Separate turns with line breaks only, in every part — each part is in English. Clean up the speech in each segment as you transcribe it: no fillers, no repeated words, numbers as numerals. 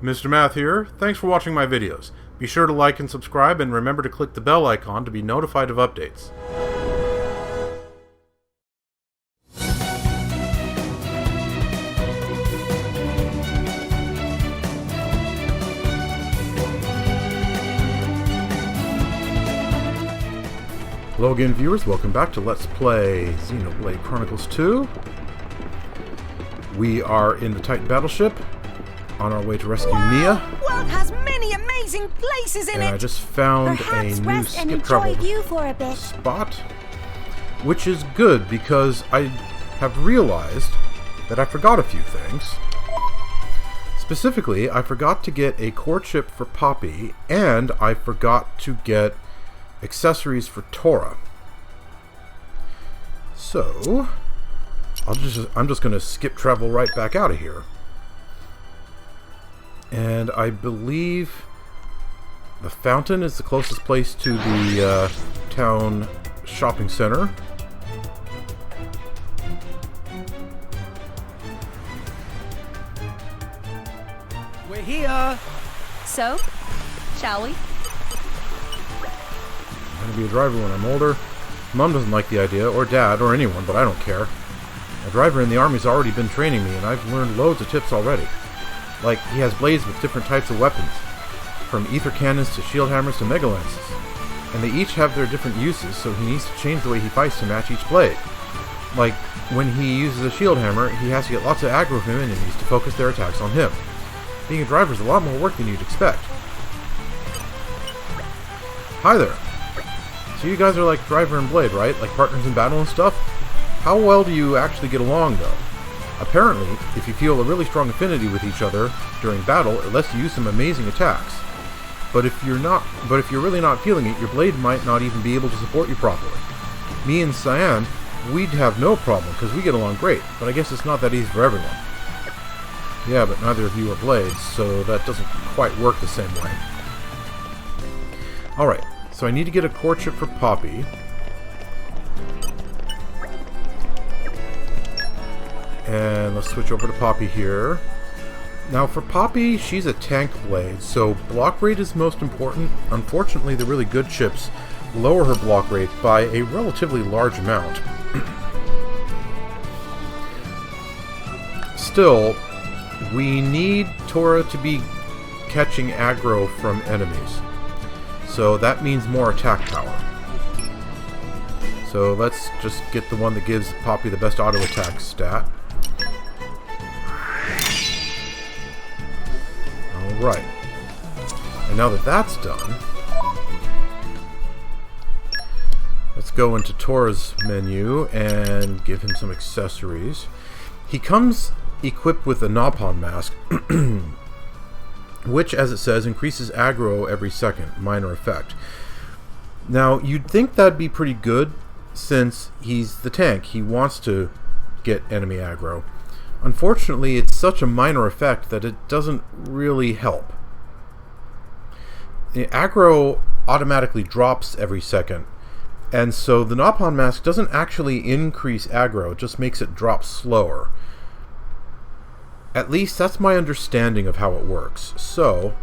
Mr. Math here. Thanks for watching my videos. Be sure to like and subscribe, and remember to click the bell icon to be notified of updates. Hello again, viewers. Welcome back to Let's Play Xenoblade Chronicles 2. We are in the Titan Battleship, on our way to rescue Nia.
World has many amazing places in it.
I just found
Perhaps
a new
rest and
skip travel
enjoy you for a bit.
spot, which is good because I have realized that I forgot a few things. Specifically, I forgot to get a courtship for Poppy, and I forgot to get accessories for Tora. So I'm just going to skip travel right back out of here. And I believe the fountain is the closest place to the town shopping center.
We're here!
So, shall we?
I'm going to be a driver when I'm older. Mom doesn't like the idea, or Dad, or anyone, but I don't care. A driver in the Army's already been training me, and I've learned loads of tips already. Like, he has blades with different types of weapons, from ether cannons to shield hammers to mega lances. And they each have their different uses, so he needs to change the way he fights to match each blade. Like, when he uses a shield hammer, he has to get lots of aggro from enemies to focus their attacks on him. Being a driver is a lot more work than you'd expect. Hi there. So you guys are like driver and blade, right? Like partners in battle and stuff? How well do you actually get along, though? Apparently, if you feel a really strong affinity with each other during battle, it lets you use some amazing attacks. But if you're really not feeling it, your blade might not even be able to support you properly. Me and Cyan, we'd have no problem because we get along great, but I guess it's not that easy for everyone. Yeah, but neither of you are blades, so that doesn't quite work the same way. Alright, so I need to get a courtship for Poppy. And let's switch over to Poppy here. Now for Poppy, she's a tank blade, so block rate is most important. Unfortunately, the really good chips lower her block rate by a relatively large amount. Still, we need Tora to be catching aggro from enemies. So that means more attack power. So let's just get the one that gives Poppy the best auto attack stat. Alright. And now that that's done, let's go into Tora's menu and give him some accessories. He comes equipped with a Napalm mask, which, as it says, increases aggro every second, minor effect. Now, you'd think that'd be pretty good, since he's the tank. He wants to get enemy aggro. Unfortunately, it's such a minor effect that it doesn't really help. The aggro automatically drops every second, and so the Napalm mask doesn't actually increase aggro, it just makes it drop slower. At least that's my understanding of how it works. So,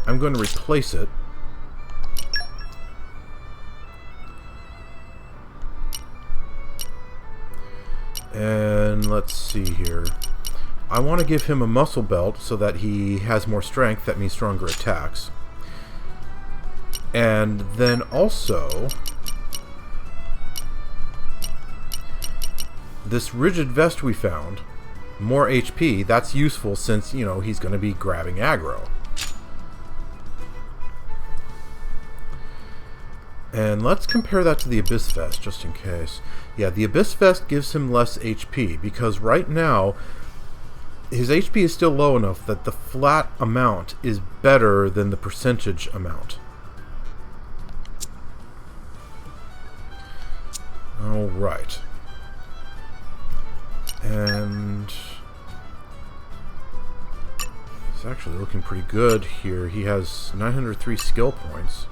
I'm going to replace it. And let's see here. I want to give him a muscle belt so that he has more strength. That means stronger attacks. And then also, this rigid vest we found, more HP, that's useful since, you know, he's going to be grabbing aggro. And let's compare that to the Abyss Vest, just in case. Yeah, the Abyss Vest gives him less HP, because right now, his HP is still low enough that the flat amount is better than the percentage amount. Alright. And he's actually looking pretty good here. He has 903 skill points.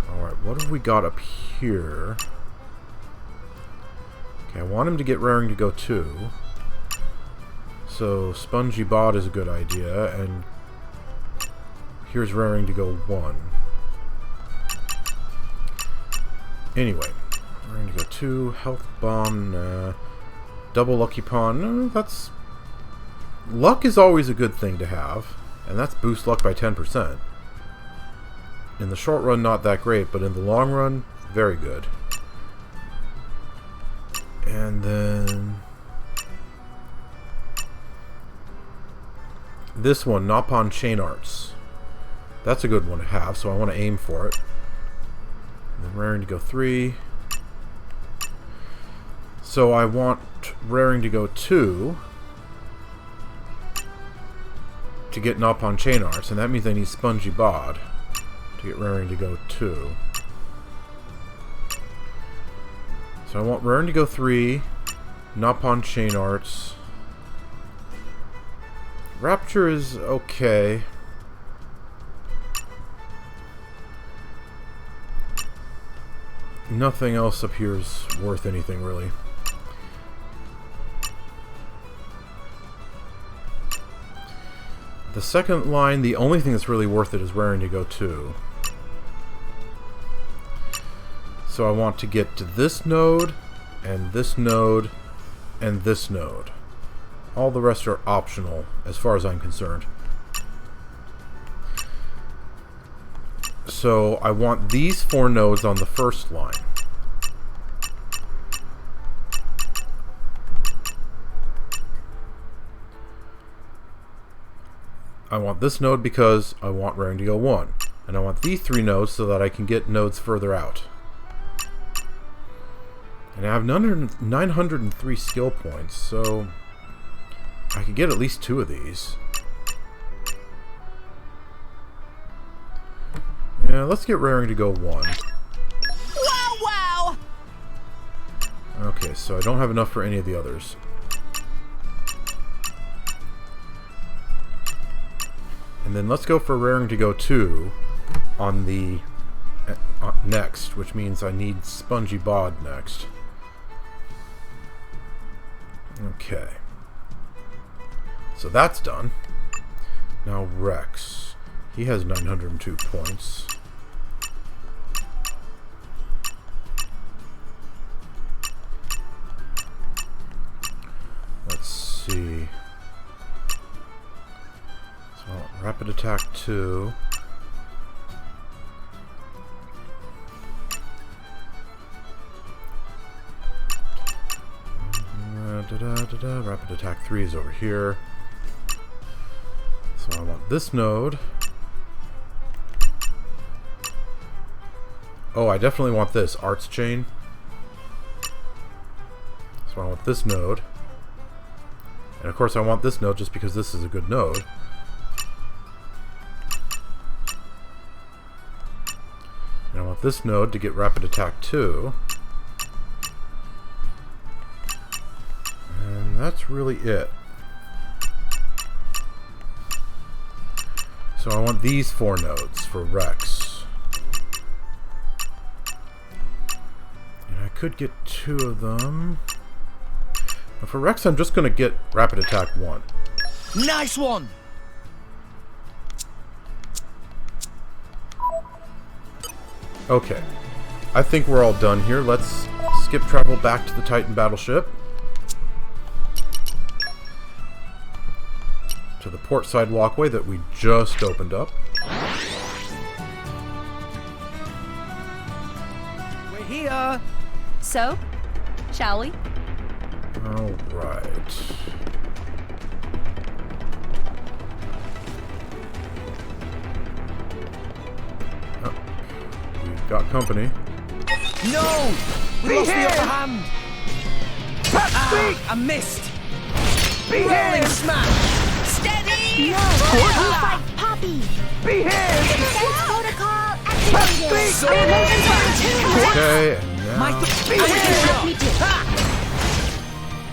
Alright, what have we got up here? Okay, I want him to get raring to go 2. So Spongy Bod is a good idea, and here's raring to go 1. Anyway, raring to go 2, health bomb, nah. Double lucky pawn, that's... Luck is always a good thing to have, and that's boost luck by 10%. In the short run, not that great, but in the long run, very good. And then... this one, Nopon Chain Arts. That's a good one to have, so I want to aim for it. And then raring to go 3. So I want raring to go 2 to get Nopon Chain Arts, and that means I need Spongy Bod to get raring to go 2. So I want raring to go 3, Nopon Chain Arts. Rapture is okay. Nothing else appears worth anything, really. The second line, the only thing that's really worth it is raring to go 2. So I want to get to this node, and this node, and this node. All the rest are optional, as far as I'm concerned. So I want these 4 nodes on the first line. I want this node because I want raring to go 1. And I want these 3 nodes so that I can get nodes further out. And I have 903 skill points, so I could get at least 2 of these. Yeah, let's get raring to go 1.
Wow, wow!
Okay, so I don't have enough for any of the others. And then let's go for raring to go 2 on the next, which means I need Spongy Bod next. Okay. So that's done. Now Rex. He has 902 points. Let's see. So rapid attack 2. Rapid attack 3 is over here. So I want this node. Oh, I definitely want this Arts Chain. So I want this node. And of course I want this node just because this is a good node. And I want this node to get rapid attack 2. And that's really it. So I want these 4 nodes for Rex. And I could get 2 of them. But for Rex, I'm just going to get rapid attack 1.
Nice one!
Okay. I think we're all done here. Let's skip travel back to the Titan Battleship. To the port side walkway that we just opened up.
We're here!
So, shall we?
Alright. Oh, we've got company.
No! We lost the upper hand! I missed! Rolling smash!
Steady!
No! Fight Poppy!
Be here!
Defense protocol activated!
So advantage!
Okay, and now...
Be here!
Me too.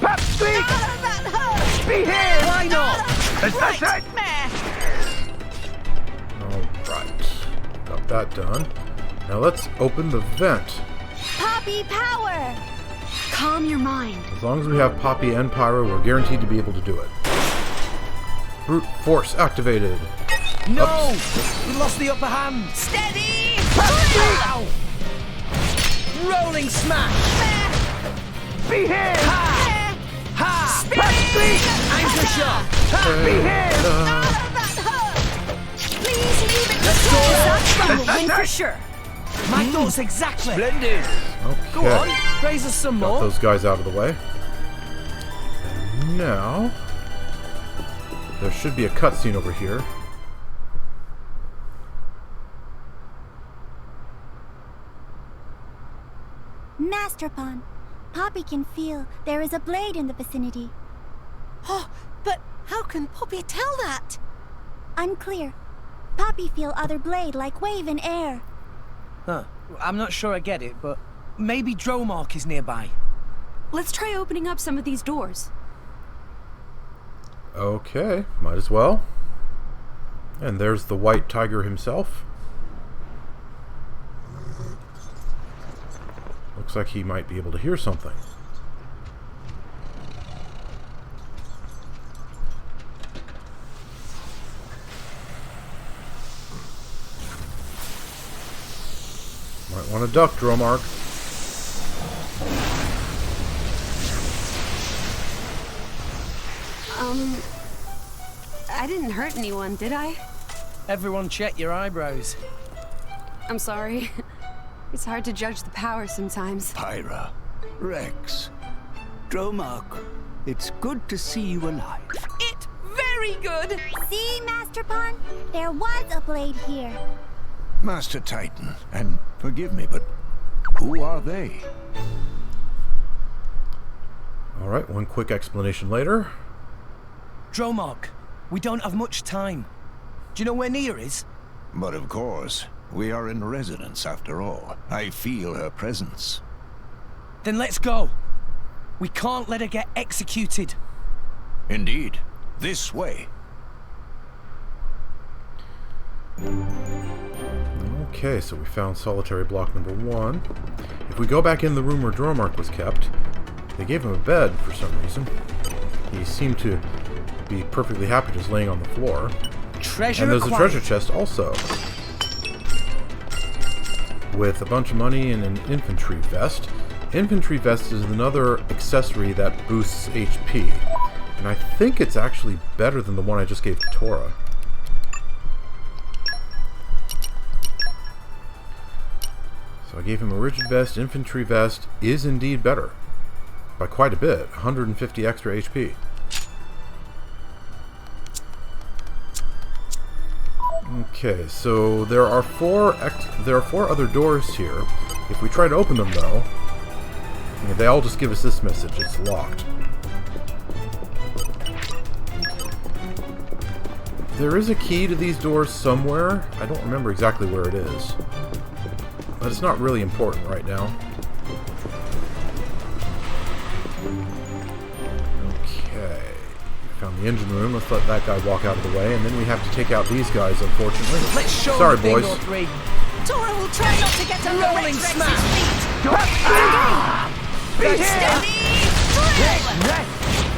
That hurts!
Be here! Why not?
Right,
Alright. Got that done. Now let's open the vent.
Poppy power!
Calm your mind.
As long as we have Poppy and Pyra, we're guaranteed to be able to do it. Brute force activated.
No!
Ups.
We lost the upper hand.
Steady!
Ow! Rolling smash!
Be
here! Ha! Ha!
Spinning!
Anchor shot!
Ha!
Be here!
Oh, that hurt! Please leave it
Let's
to
go!
us.
We'll win for sure.
My thoughts exactly. Splendid.
Okay.
Go on, raise us some
Got
more.
those guys out of the way. And now, there should be a cutscene over here.
Master Pawn, Poppy can feel there is a blade in the vicinity.
Oh, but how can Poppy tell that?
Unclear. Poppy feel other blade like wave in air.
Huh. I'm not sure I get it, but maybe Dromarch is nearby.
Let's try opening up some of these doors.
Okay, might as well. And there's the white tiger himself. Looks like he might be able to hear something. Might want to duck, Dromarch.
I didn't hurt anyone, did I?
Everyone check your eyebrows.
I'm sorry. It's hard to judge the power sometimes.
Pyra, Rex, Dromarch, it's good to see you alive.
It very good.
See, Master Pawn? There was a blade here.
Master Titan, and forgive me, but who are they?
Alright, one quick explanation later.
Dromarch, we don't have much time. Do you know where Nia is?
But of course, we are in residence after all. I feel her presence.
Then let's go. We can't let her get executed.
Indeed. This way.
Okay, so we found solitary block number 1. If we go back in the room where Dromarch was kept, they gave him a bed for some reason. He seemed to be perfectly happy just laying on the floor.
Treasure
And there's a
acquired.
treasure chest also, with a bunch of money and an infantry vest. Infantry vest is another accessory that boosts HP, and I think it's actually better than the one I just gave to Tora. So I gave him a rigid vest. Infantry vest is indeed better by quite a bit, 150 extra HP. Okay, so there are four other doors here. If we try to open them, though, they all just give us this message: it's locked. There is a key to these doors somewhere. I don't remember exactly where it is, but it's not really important right now. Okay. Found the engine room. Let's let that guy walk out of the way, and then we have to take out these guys, unfortunately.
Let's show
Sorry,
the thing
boys.
or three.
Tora will try not to get under
Rolling
Rex's
smash.
feet.
Be here!
Steady!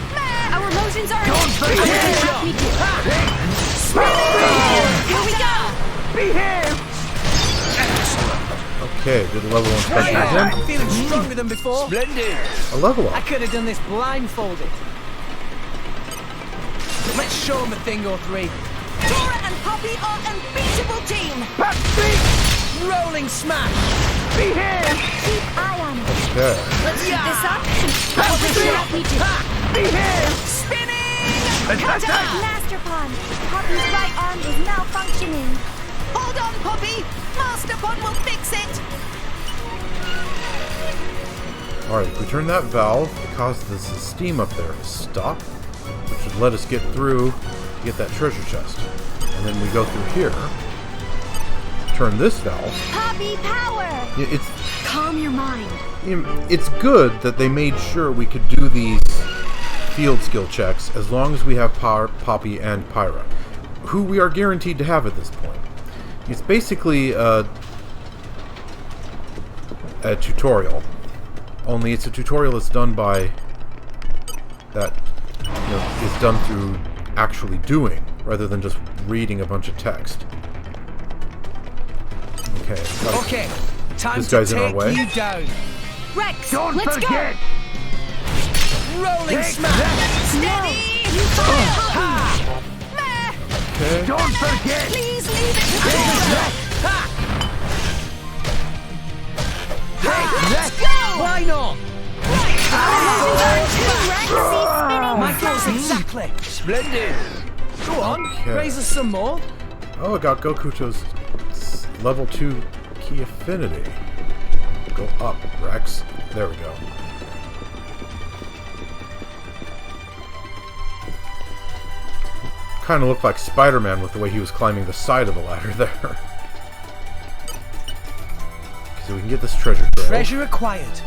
Drill!
Our motions are
Be
in.
here!
Have me do it.
Here we go!
Be here!
Okay, did a level 1 special
I'm
again.
feeling stronger than before. Splendid!
A level
I
up.
could have done this blindfolded. Let's show them a thing or three.
Tora and Poppy are unbeatable team!
Rolling smash! Be here!
Keep eye on it.
Okay.
Let's keep this up.
Have
me do it.
Be here!
Spinning! Kata!
Master Pawn, Poppy's right arm is malfunctioning.
Hold on, Poppy! Master Pawn will fix it!
Alright, if we turn that valve, it causes the steam up there to stop, which should let us get through to get that treasure chest. And then we go through here, turn this valve.
Poppy power!
Calm your mind.
It's good that they made sure we could do these field skill checks as long as we have Poppy and Pyra, who we are guaranteed to have at this point. It's basically a tutorial, Only it's a tutorial that's done by... that, you know, is done through actually doing, rather than just reading a bunch of text. Okay.
Okay, time
This
to
guy's in our
take
way.
you down.
Rex,
Don't
let's
forget!
Rolling smash!
Steady! You fire!
Okay.
Don't forget!
Please leave it to Tora!
Let's go! Why not? My thoughts exactly.
Splendid!
Go on,
Okay.
raise us some more.
Oh, I got Gokuto's level 2 key affinity. Go up, Rex. There we go. Kind of looked like Spider-Man with the way he was climbing the side of the ladder there. So we can get this treasure trove.
Treasure acquired.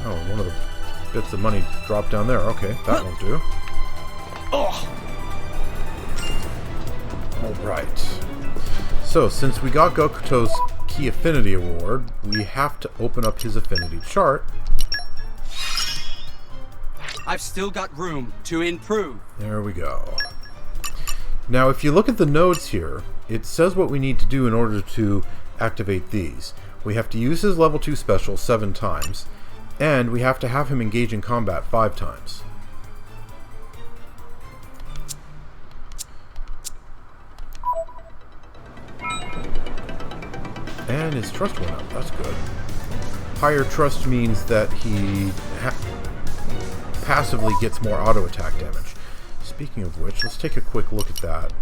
Oh, one of the bits of money dropped down there. Okay, that won't do.
Oh,
Alright. So, since we got Gokuto's Key Affinity Award, we have to open up his Affinity Chart.
I've still got room to improve.
There we go. Now, if you look at the nodes here, it says what we need to do in order to activate these. We have to use his level 2 special 7 times, and we have to have him engage in combat 5 times. And his trust went up. That's good. Higher trust means that he passively gets more auto attack damage. Speaking of which, let's take a quick look at that.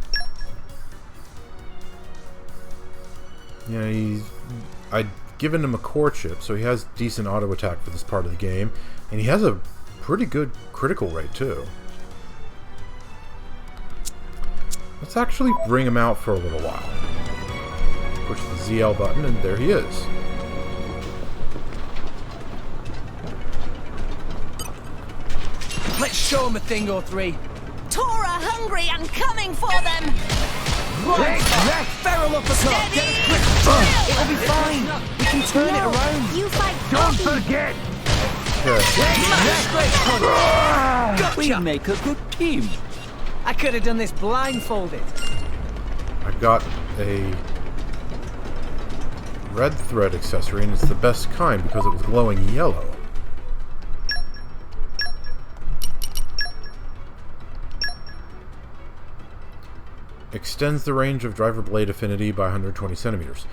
Yeah, I'd given him a core chip, so he has decent auto attack for this part of the game, and he has a pretty good critical rate too. Let's actually bring him out for a little while. Push the ZL button, and there he is.
let's show him a thing or three.
Tora hungry and coming for them!
Right, feral uppercut. Get us quick. It'll be fine. We can turn it around.
You fight
Don't
Poppy.
forget!
Straight punch.
We
Gotcha.
make a good team.
I could have done this blindfolded.
I got a red thread accessory, and it's the best kind because it was glowing yellow. Extends the range of driver blade affinity by 120 centimeters.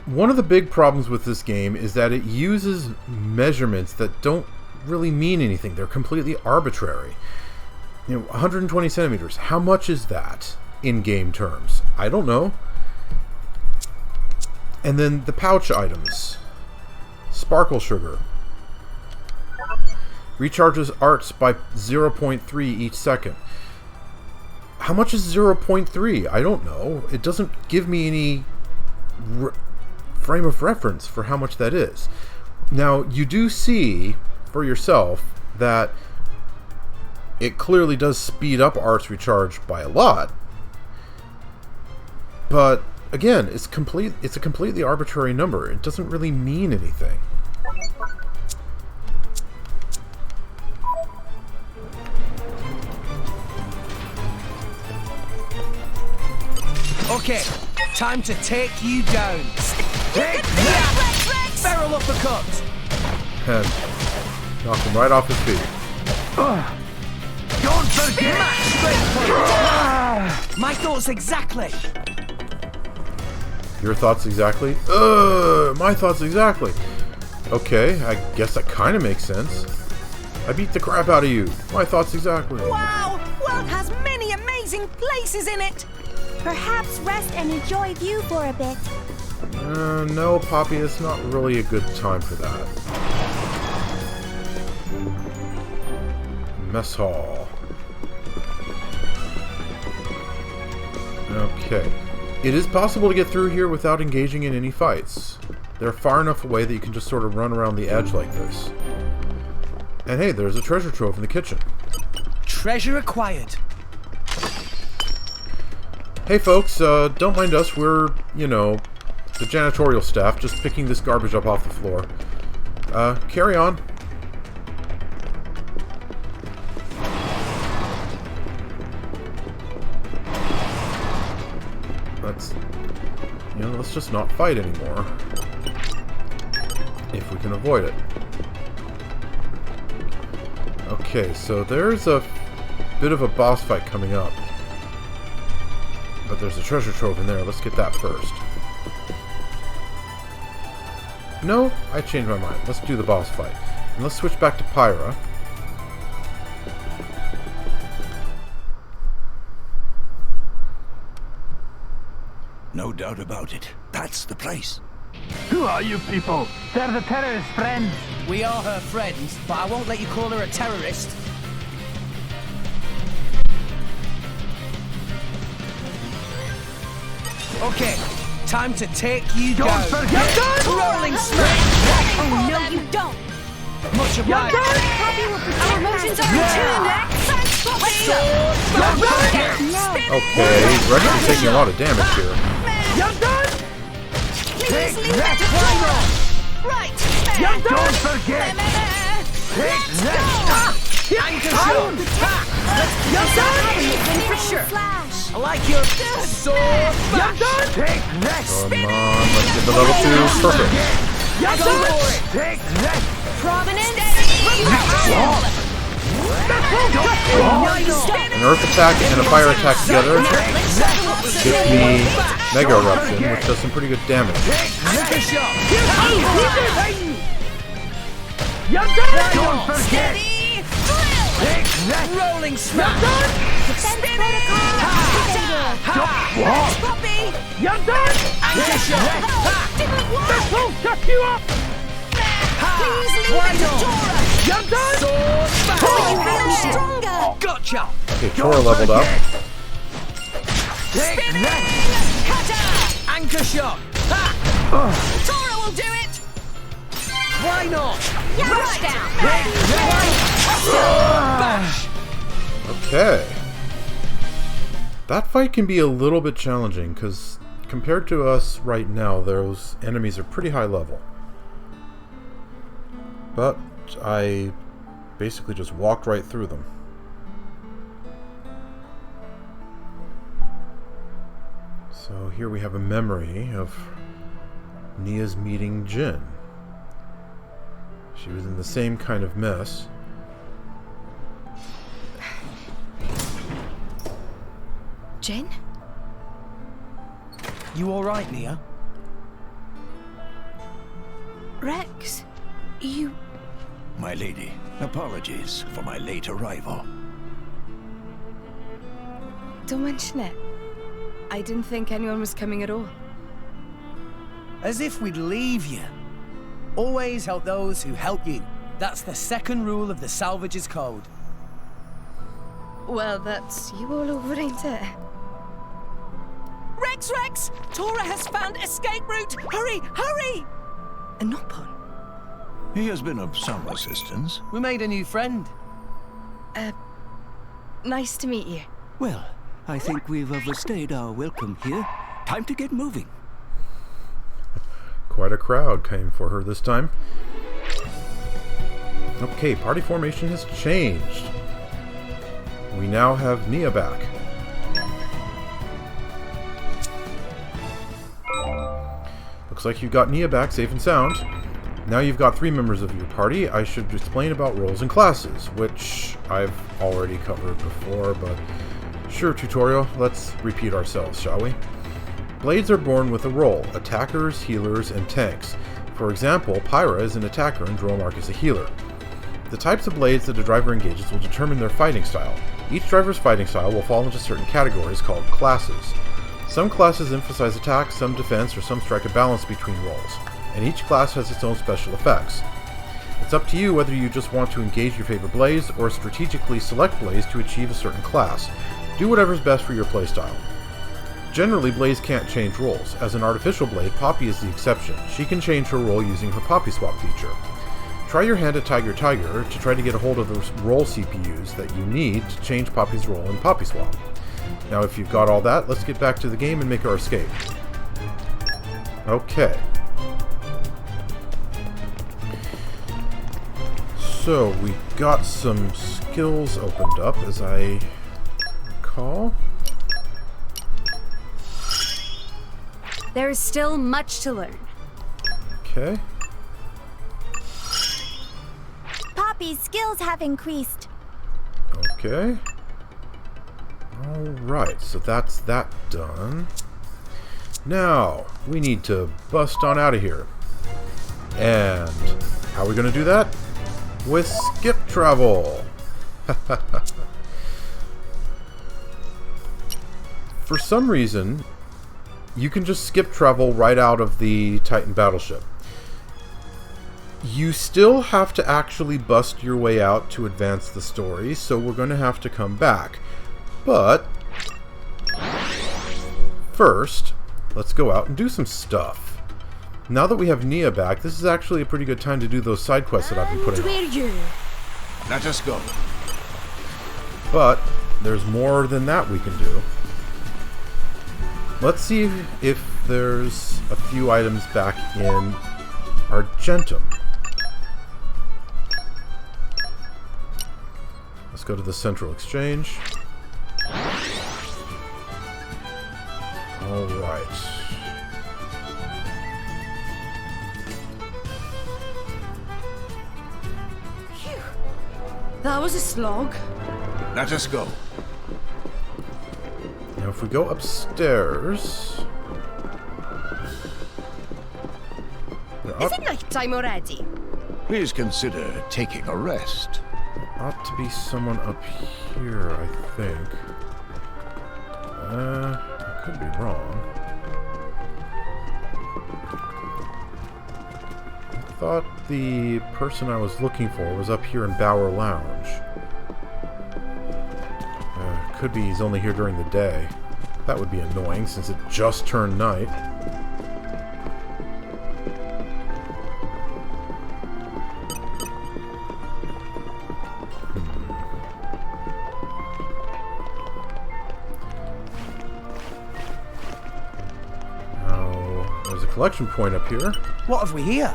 One of the big problems with this game is that it uses measurements that don't really mean anything. They're completely arbitrary. You know, 120 centimeters. How much is that in game terms? I don't know. And then the pouch items. Sparkle sugar. Recharges arts by 0.3 each second. How much is 0.3? I don't know. It doesn't give me any frame of reference for how much that is. Now, you do see for yourself that it clearly does speed up arts recharge by a lot. But again, it's a completely arbitrary number. It doesn't really mean anything.
Okay, time to take you down. Feral uppercut.
And knock him right off his feet.
Don't forget!
My thoughts exactly.
Your thoughts exactly? My thoughts exactly. Okay, I guess that kind of makes sense. I beat the crap out of you. My thoughts exactly.
Wow! World has many amazing places in it!
Perhaps rest and enjoy view for a bit.
No, Poppy, it's not really a good time for that. Mess hall. Okay. It is possible to get through here without engaging in any fights. They're far enough away that you can just sort of run around the edge like this. And hey, there's a treasure trove in the kitchen.
Treasure acquired.
Hey folks, don't mind us. We're, you know, the janitorial staff, just picking this garbage up off the floor. Carry on. Let's just not fight anymore. If we can avoid it. Okay, so there's a bit of a boss fight coming up. But there's a treasure trove in there. Let's get that first. No, I changed my mind. Let's do the boss fight. And let's switch back to Pyra.
No doubt about it. That's the place.
Who are you people? They're the terrorist friends.
We are her friends, but I won't let you call her a terrorist. Okay, time to take you
Don't
down.
forget
Rolling smack!
Oh, no, you don't!
Much obliged.
Our emotions are in tune! Thanks, Poppy!
Okay, Reggie's taking a lot of damage here.
You're done!
Please leave
that
it to Right!
You're done! Don't forget! Take that!
Anchor shot!
You're done! For sure!
Flash.
I like your sword
You're
bash.
done! Take that!
Come on, let's get the level 2. Perfect.
You're
Go
done!
for it.
Take that!
Prominence!
An earth attack and a fire attack together gives me Mega Eruption, which does some pretty good damage.
Anchor shot!
You're done! Don't forget!
Steady! Drill!
Take that!
Rolling smack!
Defense protocol!
What?
Poppy!
You're done!
Anchor shot!
Didn't work!
This won't shut you up!
Please leave
Why
it to
not?
Dora!
You're done!
Sword bash!
You feel stronger!
Gotcha!
Okay, Tora leveled up.
Take that!
Cutter!
Anchor shot!
Dora will do it!
Why not?
Rush down!
Bash!
Okay. That fight can be a little bit challenging, because compared to us right now, those enemies are pretty high level. But I basically just walked right through them. So here we have a memory of Nia's meeting Jin. She was in the same kind of mess.
Jin?
You alright, Nia?
Rex? You...
My lady, apologies for my late arrival.
Don't mention it. I didn't think anyone was coming at all.
As if we'd leave you. Always help those who help you. That's the second rule of the Salvage's Code.
Well, that's you all over, ain't it?
Rex! Tora has found escape route! Hurry! Hurry!
A Nopon?
He has been of some assistance.
We made a new friend.
Nice to meet you.
Well, I think we've overstayed our welcome here. Time to get moving.
Quite a crowd came for her this time. Okay, party formation has changed. We now have Nia back. Looks like you've got Nia back safe and sound. Now you've got 3 members of your party. I should explain about roles and classes, which I've already covered before, but sure, tutorial, let's repeat ourselves, shall we? Blades are born with a role: attackers, healers, and tanks. For example, Pyra is an attacker and Dromarch is a healer. The types of blades that a driver engages will determine their fighting style. Each driver's fighting style will fall into certain categories called classes. Some classes emphasize attack, some defense, or some strike a balance between roles, and each class has its own special effects. It's up to you whether you just want to engage your favorite blades or strategically select blades to achieve a certain class. Do whatever's best for your playstyle. Generally, blades can't change roles. As an artificial blade, Poppy is the exception. She can change her role using her Poppy Swap feature. Try your hand at Tiger to try to get a hold of the role CPUs that you need to change Poppy's role in Poppy Swap. Now, if you've got all that, let's get back to the game and make our escape. Okay. So, we got some skills opened up, as I recall.
There is still much to learn.
Okay.
Poppy's skills have increased.
Okay. Alright, so that's that done. Now, we need to bust on out of here. And how are we going to do that? With skip travel. For some reason, you can just skip travel right out of the Titan Battleship. You still have to actually bust your way out to advance the story, so we're going to have to come back. But first, let's go out and do some stuff. Now that we have Nia back, this is actually a pretty good time to do those side quests that I've been putting on.
Let us go.
But there's more than that we can do. Let's see if there's a few items back in Argentum. Let's go to the Central Exchange. Alright.
That was a slog.
Let us go.
Now if we go upstairs...
Is it night time already?
Please consider taking a rest.
ought to be someone up here, I think. I could be wrong. I thought the person I was looking for was up here in Bower Lounge. Could be he's only here during the day. That would be annoying since it just turned night. Now, there's a collection point up here.
What have we here?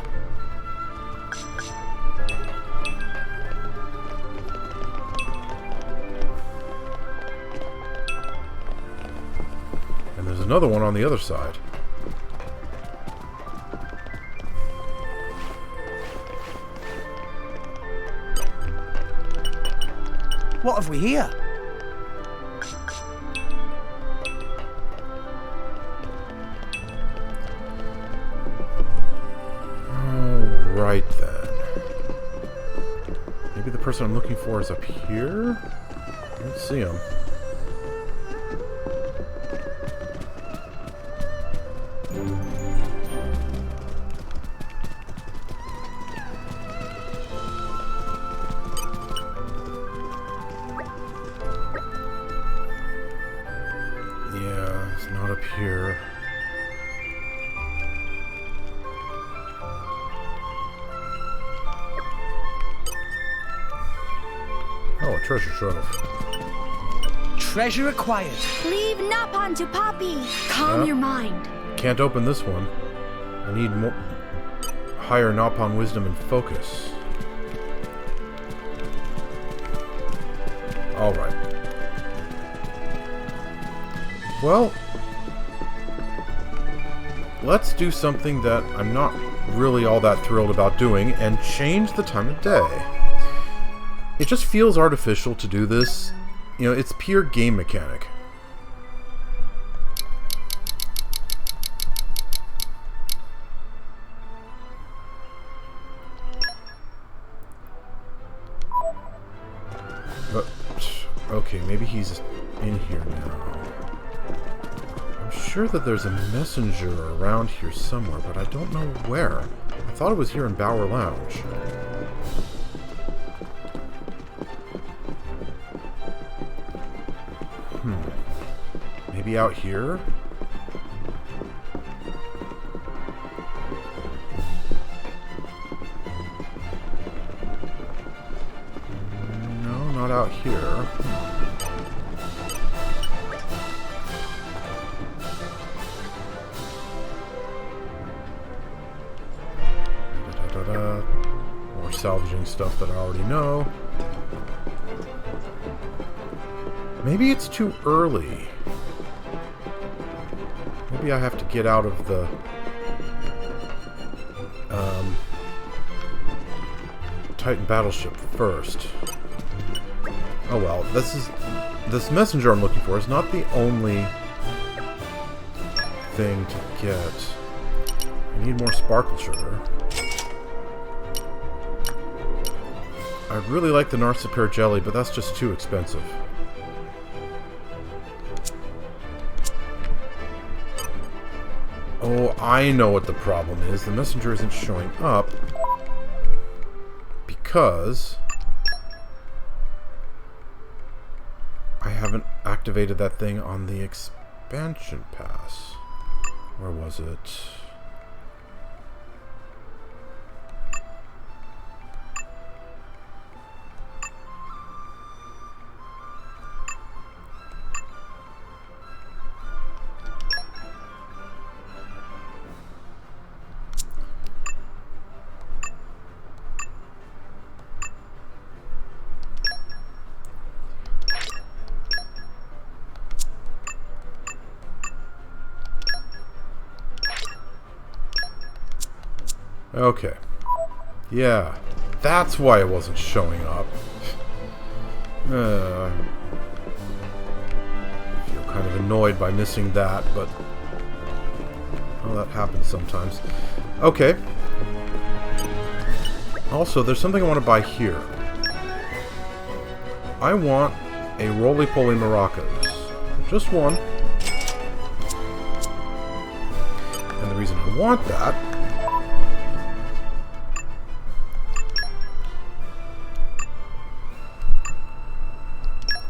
And there's another one on the other side.
What have we here?
Alright then. Maybe the person I'm looking for is up here? I don't see him. Yeah, it's not up here. Oh, a treasure trove.
Treasure acquired.
Leave Napon to Poppy.
Calm your mind.
Can't open this one. I need more higher Napon wisdom and focus. Alright. Well, let's do something that I'm not really all that thrilled about doing and change the time of day. It just feels artificial to do this. You know, it's pure game mechanic. But, okay, maybe he's in here now. I'm sure that there's a messenger around here somewhere, but I don't know where. I thought it was here in Bower Lounge. Maybe out here? No, not out here. Da-da-da. More salvaging stuff that I already know. Maybe it's too early. Maybe I have to get out of the... Titan Battleship first. Oh well, this messenger I'm looking for is not the only thing to get. I need more sparkle sugar. I'd really like the Narcisapir jelly, but that's just too expensive. Oh, I know what the problem is. The messenger isn't showing up because I haven't activated that thing on the expansion pass. Where was it? Okay. Yeah. That's why it wasn't showing up. I feel kind of annoyed by missing that, but... well, that happens sometimes. Okay. Also, there's something I want to buy here. I want a Roly-Poly Maracas. Just one. And the reason I want that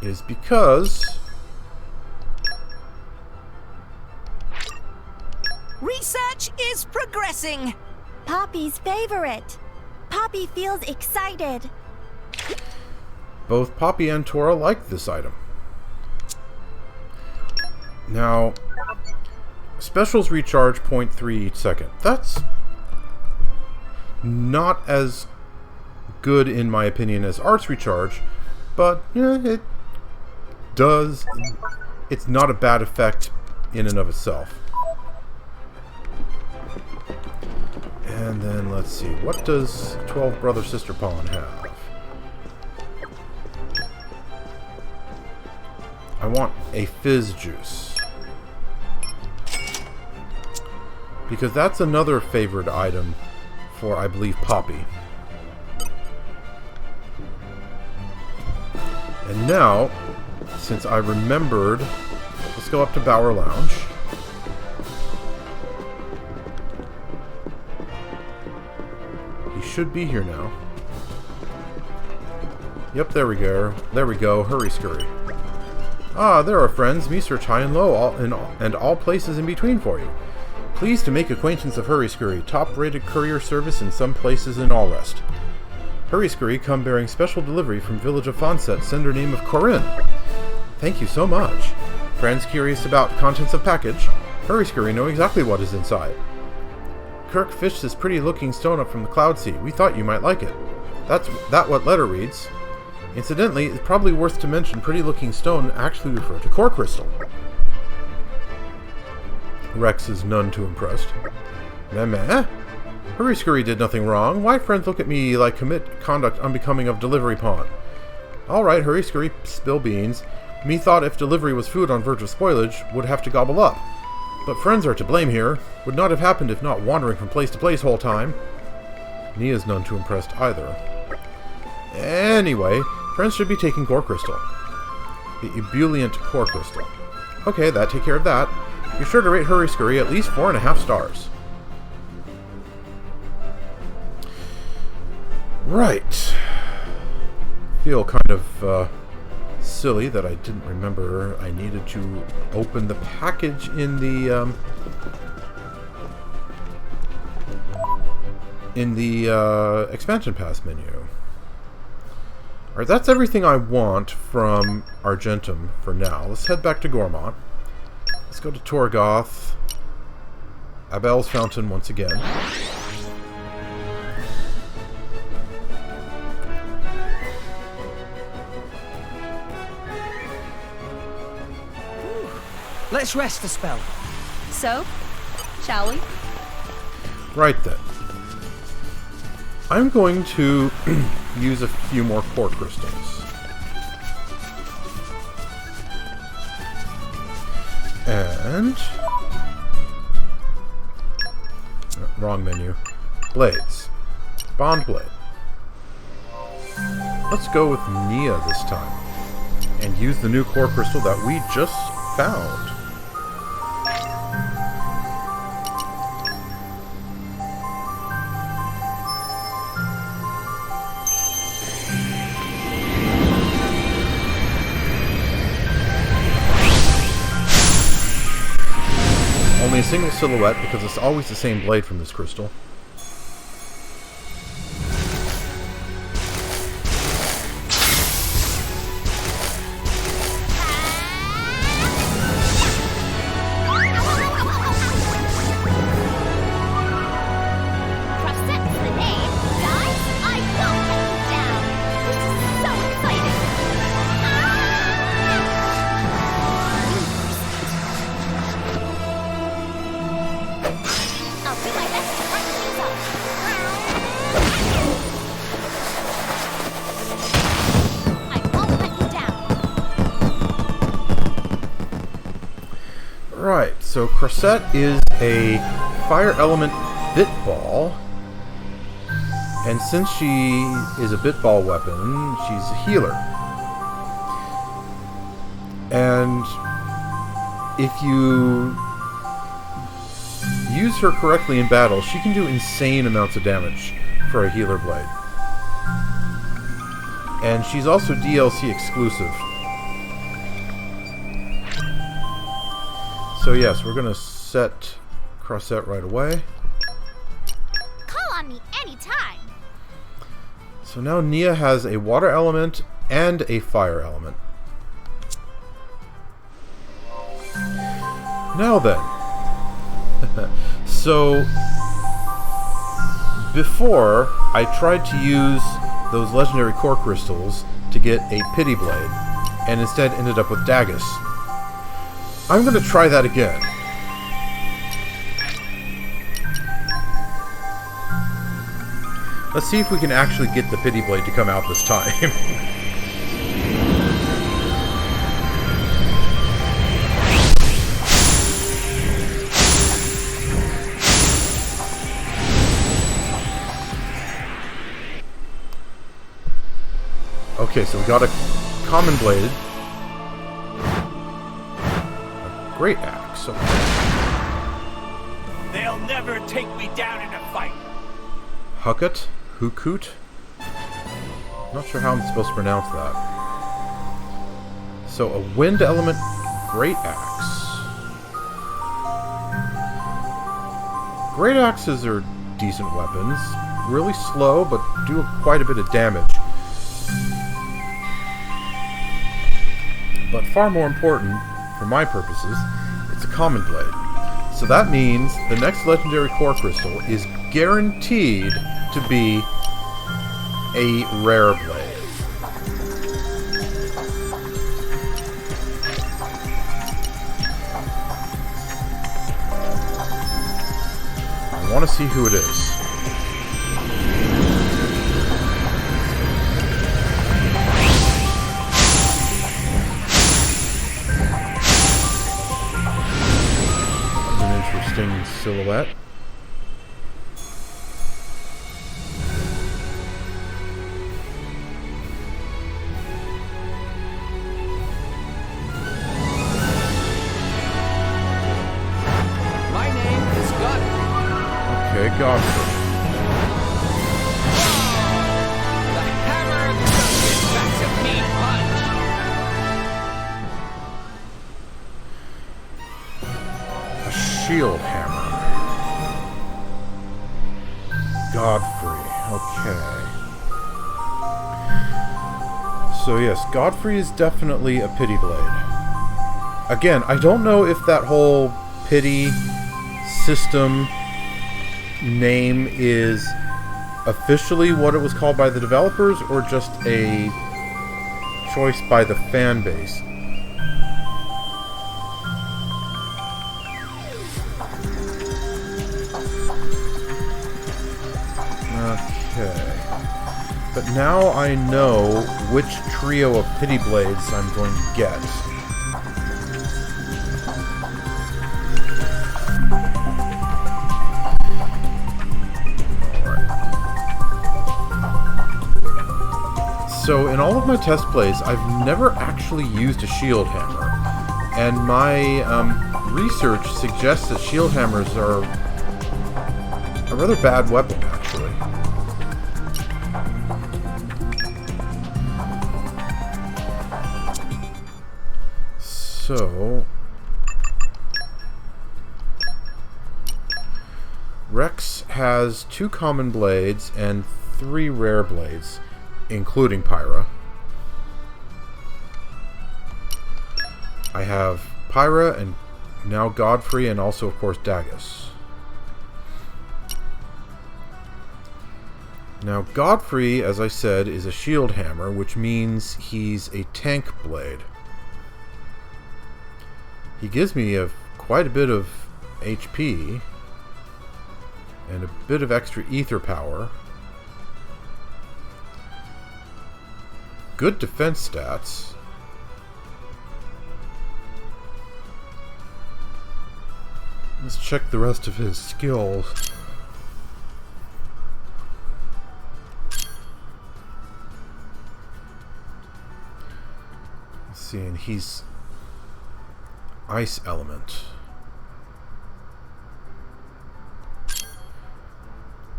is because
Research is progressing.
Poppy's favorite. Poppy feels excited.
both Poppy and Tora like this item. Now, specials recharge 0.3 each second. That's not as good, in my opinion, as Art's recharge, but yeah, it does. It's not a bad effect in and of itself. And then let's see, what does 12 Brother Sister Pawn have? I want a fizz juice, because that's another favorite item for, I believe, Poppy. And now, since I remembered, let's go up to Bower Lounge. He should be here now. Yep, there we go. There we go. Hurry, scurry. Ah, there are friends. Me search high and low, and all places in between for you. Pleased to make acquaintance of Hurry Scurry, top-rated courier service in some places in All Rest. Hurry Scurry come bearing special delivery from village of Fonset, sender name of Corinne. Thank you so much. Friends curious about contents of package? Hurry Scurry know exactly what is inside. Kirk fished this pretty-looking stone up from the cloud sea. We thought you might like it. That what letter reads. Incidentally, it's probably worth to mention pretty-looking stone actually refer to core crystal. Rex is none too impressed. Meh? Hurry Scurry did nothing wrong. Why friends look at me like commit conduct unbecoming of delivery pawn? Alright, Hurry Scurry, spill beans. Me thought if delivery was food on verge of spoilage, would have to gobble up. But friends are to blame here. Would not have happened if not wandering from place to place whole time. Nia's none too impressed either. Anyway, friends should be taking core crystal. The ebullient core crystal. Okay, that take care of that. Be sure to rate Hurry Scurry at least 4.5 stars. Right. Feel kind of silly that I didn't remember I needed to open the package in the expansion pass menu. Alright, that's everything I want from Argentum for now. Let's head back to Gormont. Let's go to Torigoth. Abel's Fountain once again.
Let's rest a spell.
So, shall we?
Right then. I'm going to use a few more core crystals. And... wrong menu. Blades. Bond blade. Let's go with Nia this time. And use the new core crystal that we just found. Only a single silhouette because it's always the same blade from this crystal.
Croissette's the name. Guys, I won't let you down. This is so exciting. I'll do my best to hurry things up. I won't let you down.
Right, so Croissette is a fire element bit ball. And since she is a bit ball weapon, she's a healer. And if you use her correctly in battle, she can do insane amounts of damage for a healer blade. And she's also DLC exclusive. So yes, we're gonna set Croissette right away.
Call on me anytime.
So now Nia has a water element and a fire element. Now then. So before I tried to use those legendary core crystals to get a pity blade and instead ended up with Daggis. I'm going to try that again. Let's see if we can actually get the pity blade to come out this time. Okay, so we got a common blade. A great axe. Okay.
They'll never take me down in a fight.
Hukut? Hukut? Not sure how I'm supposed to pronounce that. So a wind element great axe. Great axes are decent weapons. Really slow, but do quite a bit of damage. But far more important, for my purposes, it's a common blade. So that means the next legendary core crystal is guaranteed to be a rare blade. I want to see who it is. Silhouette.
My name is Godfrey.
Okay, Godfrey.
The hammer of justice backs a mean punch.
A shield hammer. Godfrey. Okay. So yes, Godfrey is definitely a pity blade. Again, I don't know if that whole pity system name is officially what it was called by the developers or just a choice by the fan base. Okay. But now I know which trio of pity blades I'm going to get. So in all of my test plays, I've never actually used a shield hammer. And my research suggests that shield hammers are a rather bad weapon, actually. So... Rex has 2 common blades and 3 rare blades, including Pyra. I have Pyra and now Godfrey and also, of course, Dagus. Now, Godfrey, as I said, is a shield hammer, which means he's a tank blade. He gives me quite a bit of HP and a bit of extra ether power. Good defense stats. Let's check the rest of his skills. Let's see, and he's Ice Element.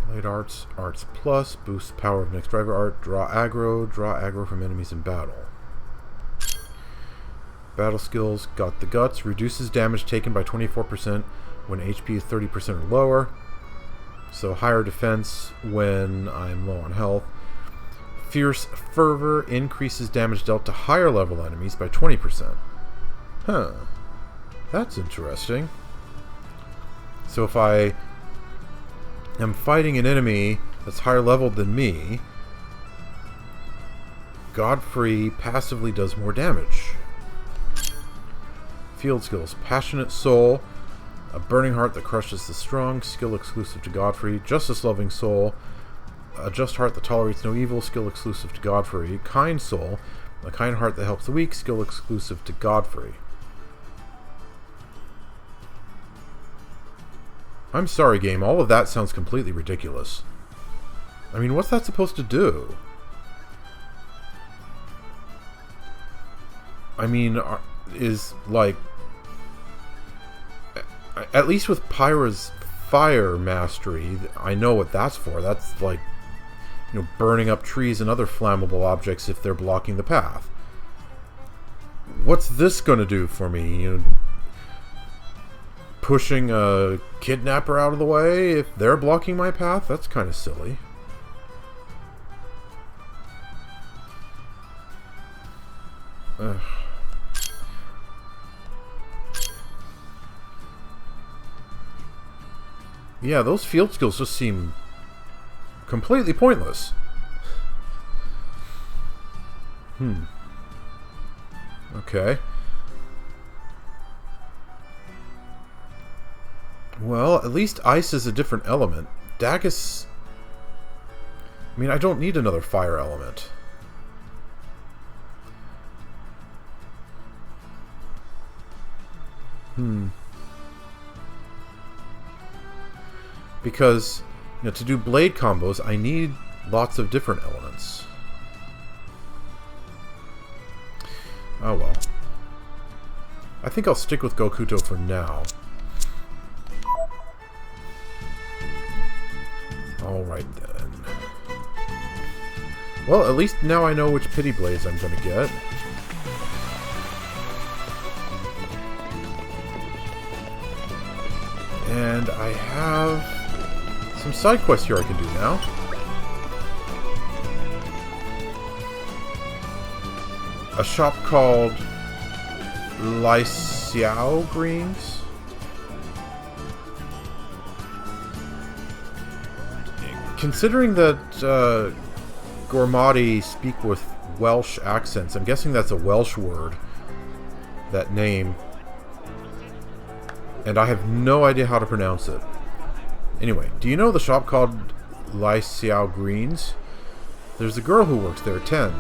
Blade Arts, Arts Plus, boosts power of next driver art, draw aggro from enemies in battle. Battle skills, got the guts, reduces damage taken by 24% when HP is 30% or lower. So higher defense when I'm low on health. Fierce Fervor increases damage dealt to higher level enemies by 20%. Huh. That's interesting. So if I am fighting an enemy that's higher leveled than me, Godfrey passively does more damage. Field skills. Passionate Soul. A burning heart that crushes the strong. Skill exclusive to Godfrey. Justice-loving soul. A just heart that tolerates no evil. Skill exclusive to Godfrey. Kind soul. A kind heart that helps the weak. Skill exclusive to Godfrey. I'm sorry, game. All of that sounds completely ridiculous. I mean, what's that supposed to do? I mean, is like... At least with Pyra's fire mastery, I know what that's for. That's like, you know, burning up trees and other flammable objects if they're blocking the path. What's this going to do for me? You know, pushing a kidnapper out of the way if they're blocking my path? That's kind of silly. Ugh. Yeah, those field skills just seem completely pointless. Okay. Well, at least ice is a different element. Dagus... I mean, I don't need another fire element. Because, you know, to do blade combos, I need lots of different elements. Oh well. I think I'll stick with Gokuto for now. Alright then. Well, at least now I know which pity blades I'm gonna get. And I have some side quests here I can do now. A shop called Lysiao Greens. Considering that Gormati speak with Welsh accents, I'm guessing that's a Welsh word, that name. And I have no idea how to pronounce it. Anyway, do you know the shop called Lai Xiao Greens. There's a girl who works there, Tene?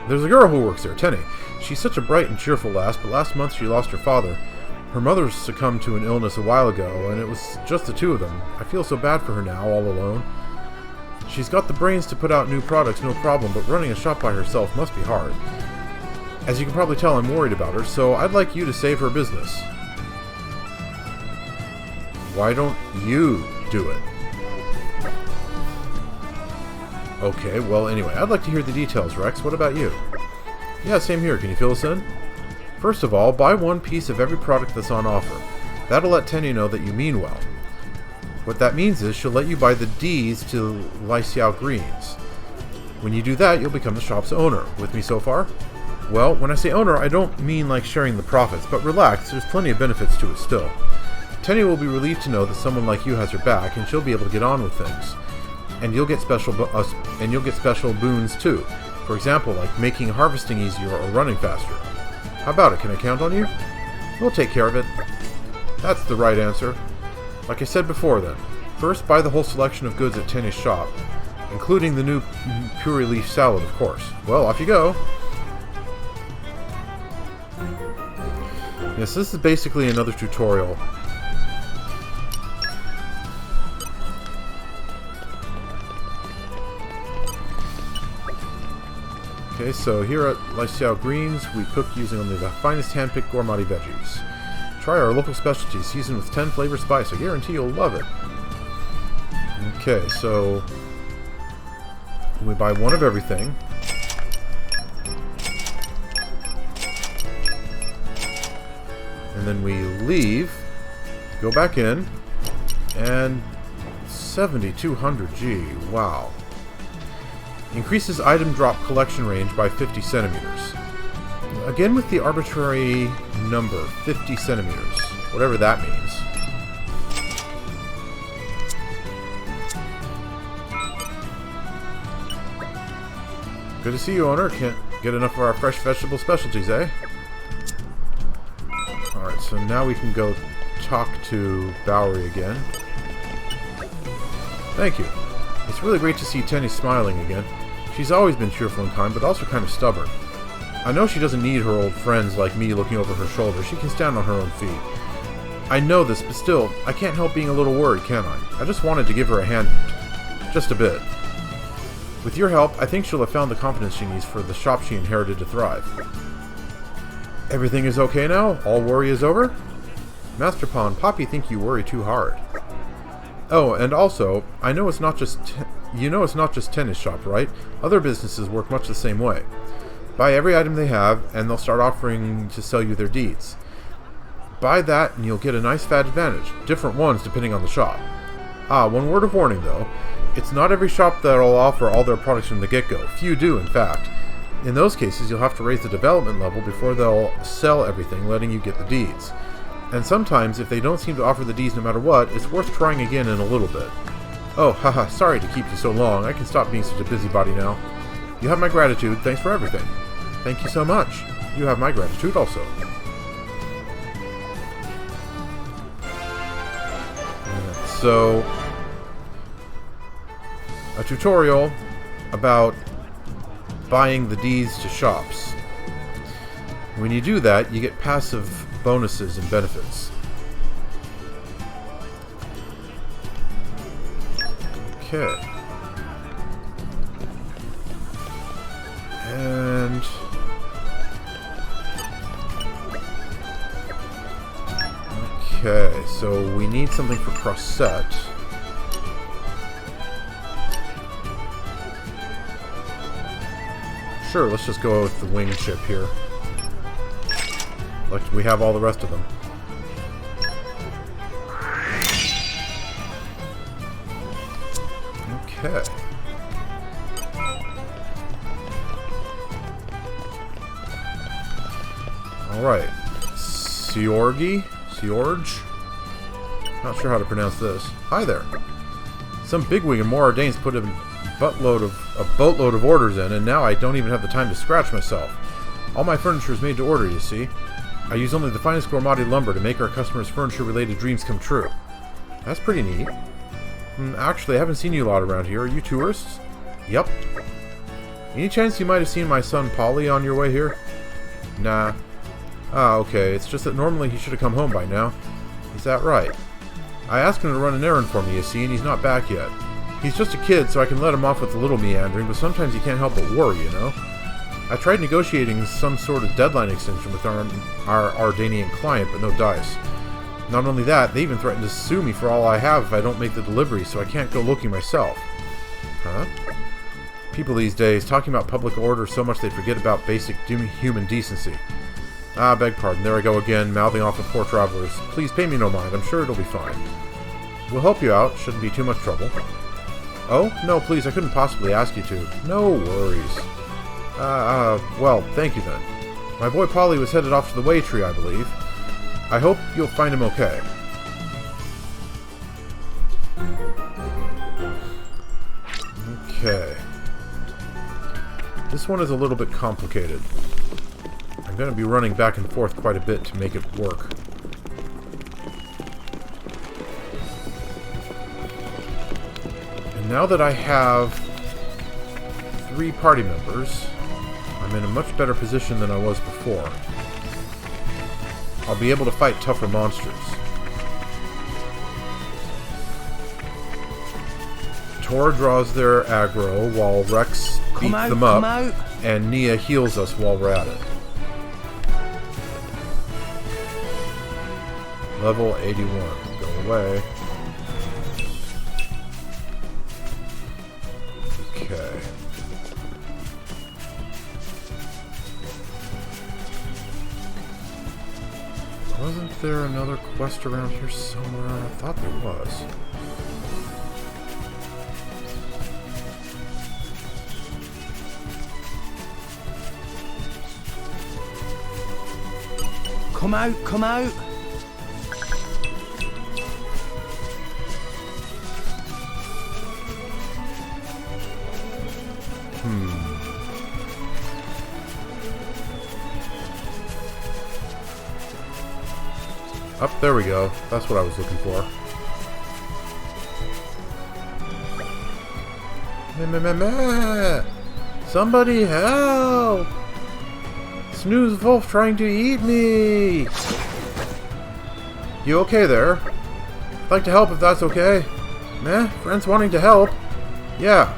There's a girl who works there, Tene. She's such a bright and cheerful lass, but last month she lost her father. Her mother succumbed to an illness a while ago, and it was just the two of them. I feel so bad for her now, all alone. She's got the brains to put out new products, no problem, but running a shop by herself must be hard. As you can probably tell, I'm worried about her, so I'd like you to save her business. Why don't you do it? Okay, well, anyway, I'd like to hear the details, Rex. What about you? Yeah, same here. Can you fill us in? First of all, buy one piece of every product that's on offer. That'll let Tene know that you mean well. What that means is she'll let you buy the D's to Lai Xiao Greens. When you do that, you'll become the shop's owner. With me so far? Well, when I say owner, I don't mean like sharing the profits, but relax, there's plenty of benefits to it still. Tene will be relieved to know that someone like you has her back, and she'll be able to get on with things. And you'll get special boons too. For example, like making harvesting easier or running faster. How about it? Can I count on you? We'll take care of it. That's the right answer. Like I said before then, first buy the whole selection of goods at Tene's shop, including the new puree leaf salad, of course. Well, off you go. Yes, this is basically another tutorial. Okay, so here at Lai Xiao Greens, we cook using only the finest hand-picked gourmand veggies. Try our local specialty, seasoned with 10 flavor spice. I guarantee you'll love it. Okay, so we buy one of everything. And then we leave, go back in, and 7,200 G. Wow. Increases item drop collection range by 50 centimeters. Again with the arbitrary number, 50 centimeters. Whatever that means. Good to see you, owner. Can't get enough of our fresh vegetable specialties, eh? Alright, so now we can go talk to Bowery again. Thank you. It's really great to see Tene smiling again. She's always been cheerful and kind, but also kind of stubborn. I know she doesn't need her old friends like me looking over her shoulder. She can stand on her own feet. I know this, but still, I can't help being a little worried, can I? I just wanted to give her a hand. Just a bit. With your help, I think she'll have found the confidence she needs for the shop she inherited to thrive. Everything is okay now? All worry is over? Master Pawn, Poppy think you worry too hard. Oh, and also, I know it's not just Tene's shop, right? Other businesses work much the same way. Buy every item they have, and they'll start offering to sell you their deeds. Buy that, and you'll get a nice fat advantage. Different ones depending on the shop. Ah, one word of warning though. It's not every shop that'll offer all their products from the get-go. Few do, in fact. In those cases, you'll have to raise the development level before they'll sell everything, letting you get the deeds. And sometimes, if they don't seem to offer the deeds no matter what, it's worth trying again in a little bit. Oh, haha, sorry to keep you so long. I can stop being such a busybody now. You have my gratitude. Thanks for everything. Thank you so much. You have my gratitude also. So, a tutorial about buying the deeds to shops. When you do that, you get passive bonuses and benefits. Okay. And okay, so we need something for Croissette. Sure, let's just go with the wing chip here. Like we have all the rest of them. Okay. Alright. Siorge? Not sure how to pronounce this. Hi there. Some bigwig in More Ordain's put a boatload of orders in, and now I don't even have the time to scratch myself. All my furniture is made to order, you see. I use only the finest gourmand lumber to make our customers' furniture-related dreams come true. That's pretty neat. Actually, I haven't seen you a lot around here. Are you tourists? Yep. Any chance you might have seen my son Polly on your way here? Nah. Ah, okay. It's just that normally he should have come home by now. Is that right? I asked him to run an errand for me, you see, and he's not back yet. He's just a kid, so I can let him off with a little meandering, but sometimes he can't help but worry, you know? I tried negotiating some sort of deadline extension with our Ardanian client, but no dice. Not only that, they even threatened to sue me for all I have if I don't make the delivery, so I can't go looking myself. Huh? People these days, talking about public order so much they forget about basic human decency. Ah, beg pardon, there I go again, mouthing off at poor travelers. Please pay me no mind, I'm sure it'll be fine. We'll help you out, shouldn't be too much trouble. Oh? No, please, I couldn't possibly ask you to. No worries. Well, thank you then. My boy Polly was headed off to the Way Tree, I believe. I hope you'll find him okay. Okay. This one is a little bit complicated. I'm going to be running back and forth quite a bit to make it work. And now that I have 3 party members, I'm in a much better position than I was before. I'll be able to fight tougher monsters. Tor draws their aggro while Rex beats them up, and Nia heals us while we're at it. Level 81. Go away. Okay. Wasn't there another quest around here somewhere? I thought there was.
Come out, come out.
Up, there we go. That's what I was looking for. Meh. Somebody help! Snooze Wolf trying to eat me! You okay there? I'd like to help if that's okay. Meh? Friends wanting to help? Yeah.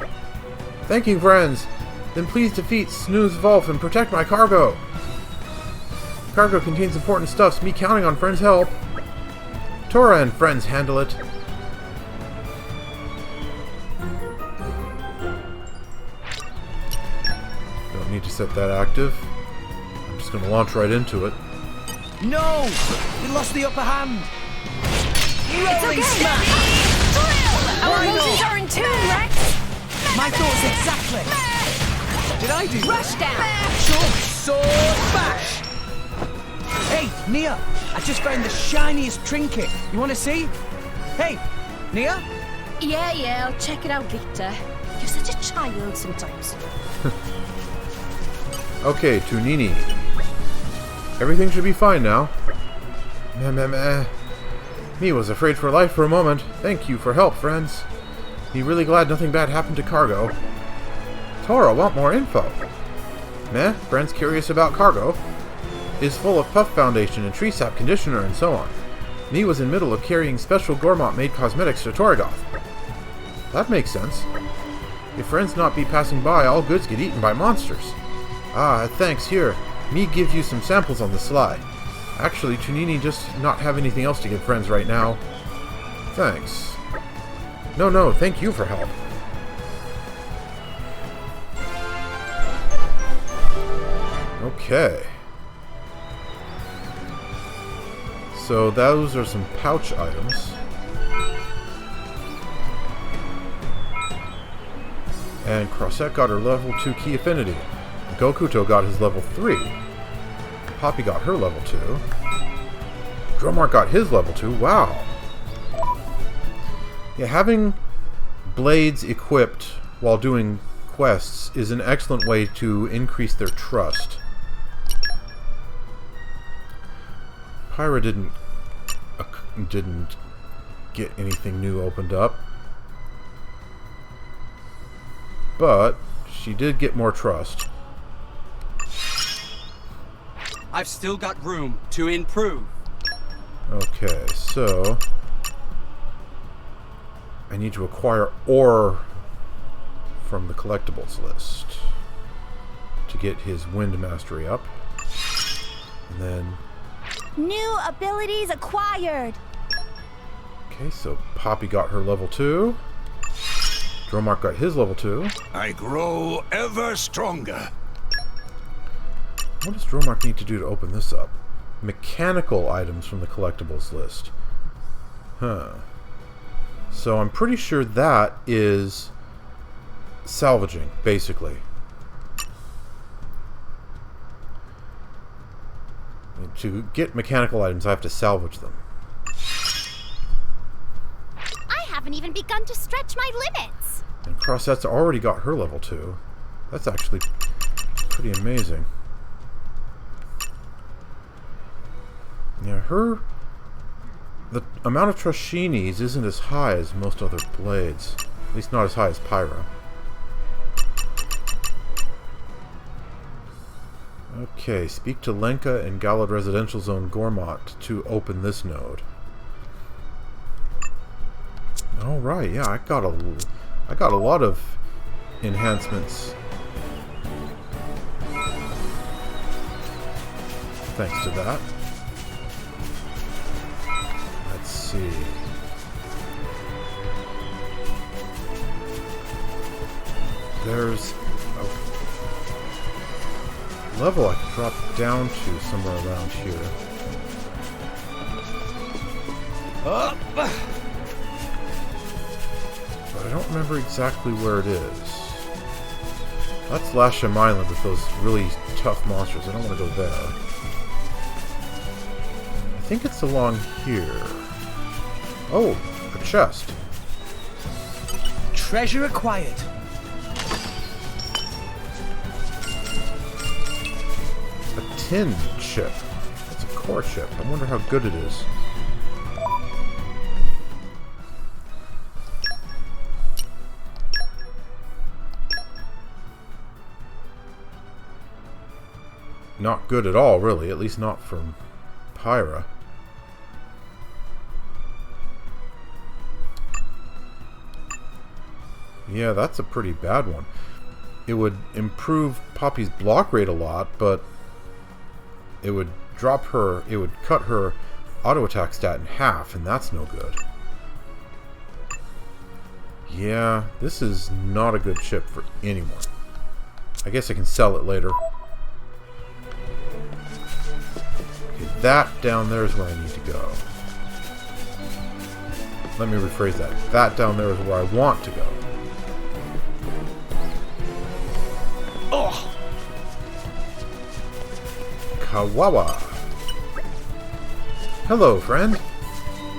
Thank you, friends. Then please defeat Snooze Wolf and protect my cargo. Cargo contains important stuff, so me counting on friends' help. Tora and friends handle it. Don't need to set that active. I'm just going to launch right into it.
No! We lost the upper hand! Rolling smash!
Our emotions are in tune, Rex!
My thoughts exactly! Did I do
Rush down!
Short sword bash! Hey, Nia! I just found the shiniest trinket. You want to see? Hey, Nia?
Yeah, I'll check it out later. You're such a child sometimes.
Okay, to Nini. Everything should be fine now. Meh. Me was afraid for life for a moment. Thank you for help, friends. Be really glad nothing bad happened to cargo. Tora, want more info? Meh, friends curious about cargo. Is full of puff foundation and tree sap conditioner and so on. Me was in middle of carrying special Gormont-made cosmetics to Torigoth. That makes sense. If friends not be passing by, all goods get eaten by monsters. Ah, thanks, here. Me give you some samples on the sly. Actually, Tunini just not have anything else to give friends right now. Thanks. No, thank you for help. Okay. So those are some pouch items. And Croissette got her level 2 key affinity. Gokuto got his level 3. Poppy got her level 2. Dromarch got his level 2. Wow. Yeah, having blades equipped while doing quests is an excellent way to increase their trust. Pyra didn't get anything new opened up. But she did get more trust.
I've still got room to improve.
Okay, so I need to acquire ore from the collectibles list to get his wind mastery up. And then...
New abilities acquired.
Okay, so Poppy got her level 2. Dromarch got his level 2.
I grow ever stronger.
What does Dromarch need to do to open this up? Mechanical items from the collectibles list. Huh. So I'm pretty sure that is salvaging, basically. To get mechanical items, I have to salvage them.
I haven't even begun to stretch my limits.
And Croissette's already got her level 2. That's actually pretty amazing. Yeah, the amount of trust she needs isn't as high as most other blades. At least not as high as Pyra. Okay, speak to Lenka and Galad Residential Zone Gormott to open this node. Alright, yeah, I got a lot of enhancements. Thanks to that. Let's see. There's a level I could drop down to somewhere around here.
Up.
But I don't remember exactly where it is. That's Lasham Island with those really tough monsters. I don't want to go there. I think it's along here. Oh, a chest.
Treasure acquired.
A tin chip. That's a core chip. I wonder how good it is. Not good at all, really. At least not from Pyra. Yeah, that's a pretty bad one. It would improve Poppy's block rate a lot, but it would drop her, it would cut her auto attack stat in half, and that's no good. Yeah, this is not a good chip for anyone. I guess I can sell it later. Okay, that down there is where I need to go. Let me rephrase that. That down there is where I want to go.
Oh!
Kawawa. Hello, friend.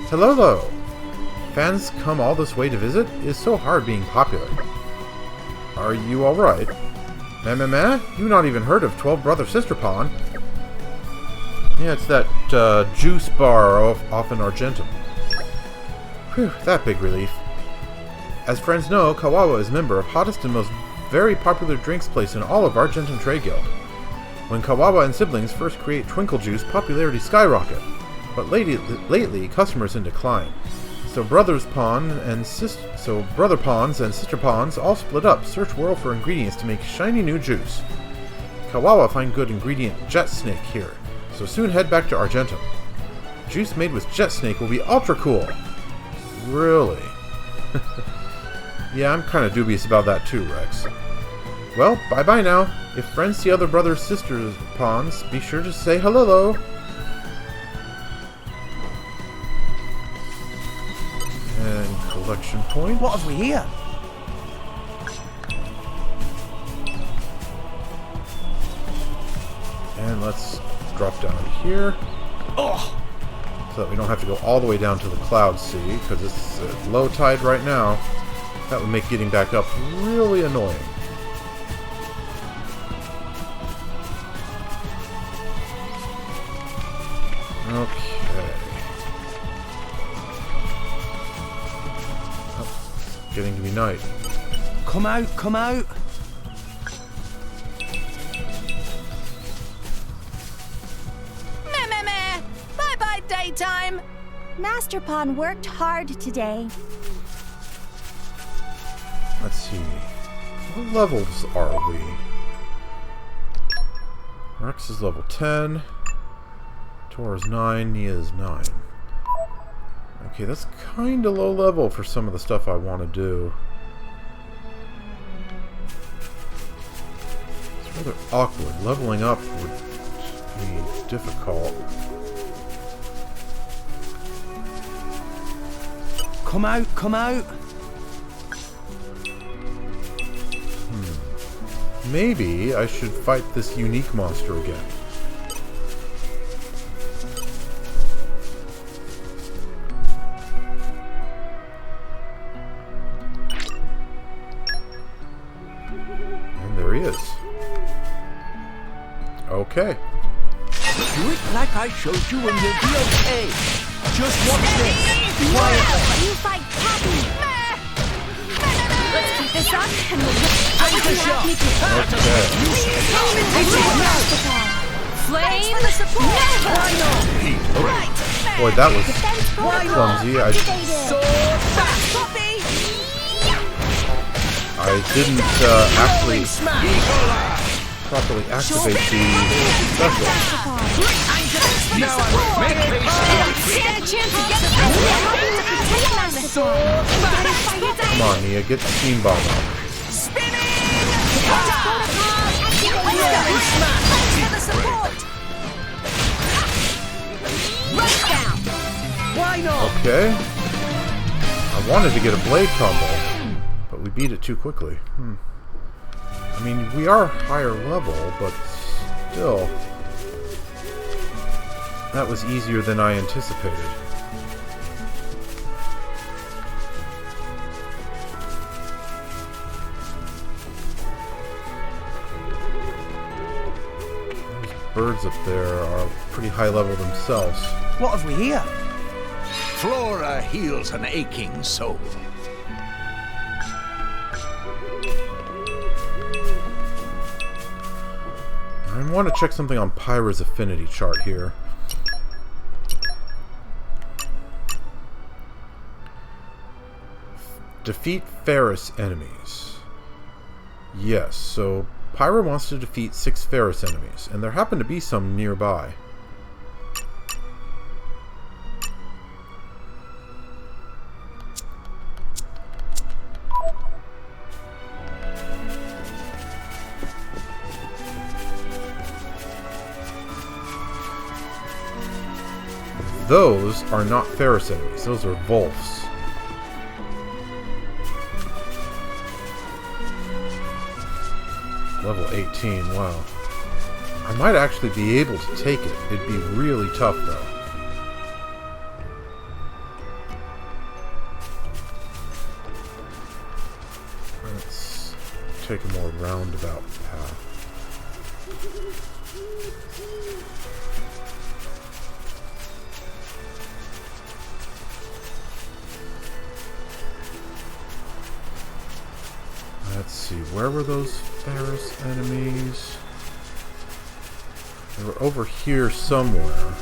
Hello. Fans come all this way to visit? It's so hard being popular. Are you alright? Meh? You not even heard of 12 Brother Sister Pawn? Yeah, it's that juice bar off in Argentum. Whew, that big relief. As friends know, Kawawa is member of hottest and most very popular drinks place in all of Argentum Trade Guild. When Kawawa and siblings first create Twinkle Juice, popularity skyrocket. But lately, customers in decline. So brother pawns and sister pawns all split up, search world for ingredients to make shiny new juice. Kawawa find good ingredient Jet Snake here, so soon head back to Argentum. Juice made with Jet Snake will be ultra cool. Really? Yeah, I'm kind of dubious about that too, Rex. Well, bye-bye now. If friends see other brothers sisters pawns, be sure to say hello. And collection point.
What have we here?
And let's drop down here.
Oh!
So that we don't have to go all the way down to the Cloud Sea, because it's at low tide right now. That would make getting back up really annoying. Okay. getting to be night.
Come out, come out.
Meh, meh, meh. Bye-bye, daytime.
Master Pawn worked hard today.
Let's see. What levels are we? Rex is level 10. Tor is 9. Nia is 9. Okay, that's kind of low level for some of the stuff I want to do. It's rather awkward. Leveling up would be difficult.
Come out, come out.
Maybe I should fight this unique monster again. And there he is. Okay.
Do it like I showed you and you'll be okay.
Just watch this. Quietly.
You fight Poppy.
Let's keep this up and we'll
Anchor shot.
Okay.
flame.
Boy, that was clumsy. I didn't actually properly activate the special. Come on, Nia, get the steam bomb out.
Why not?
Okay. I wanted to get a blade combo, but we beat it too quickly. I mean, we are higher level, but still, that was easier than I anticipated. Birds up there are pretty high level themselves.
What have we here?
Flora heals an aching soul.
I want to check something on Pyra's Affinity Chart here. Defeat Ferris enemies. Yes, so Pyra wants to defeat 6 Ferris enemies, and there happen to be some nearby. Those are not Ferris enemies, those are Wolves. Level 18, wow. I might actually be able to take it. It'd be really tough, though. Let's take a more roundabout path. Let's see, where were those Ferris enemies? They were over here somewhere.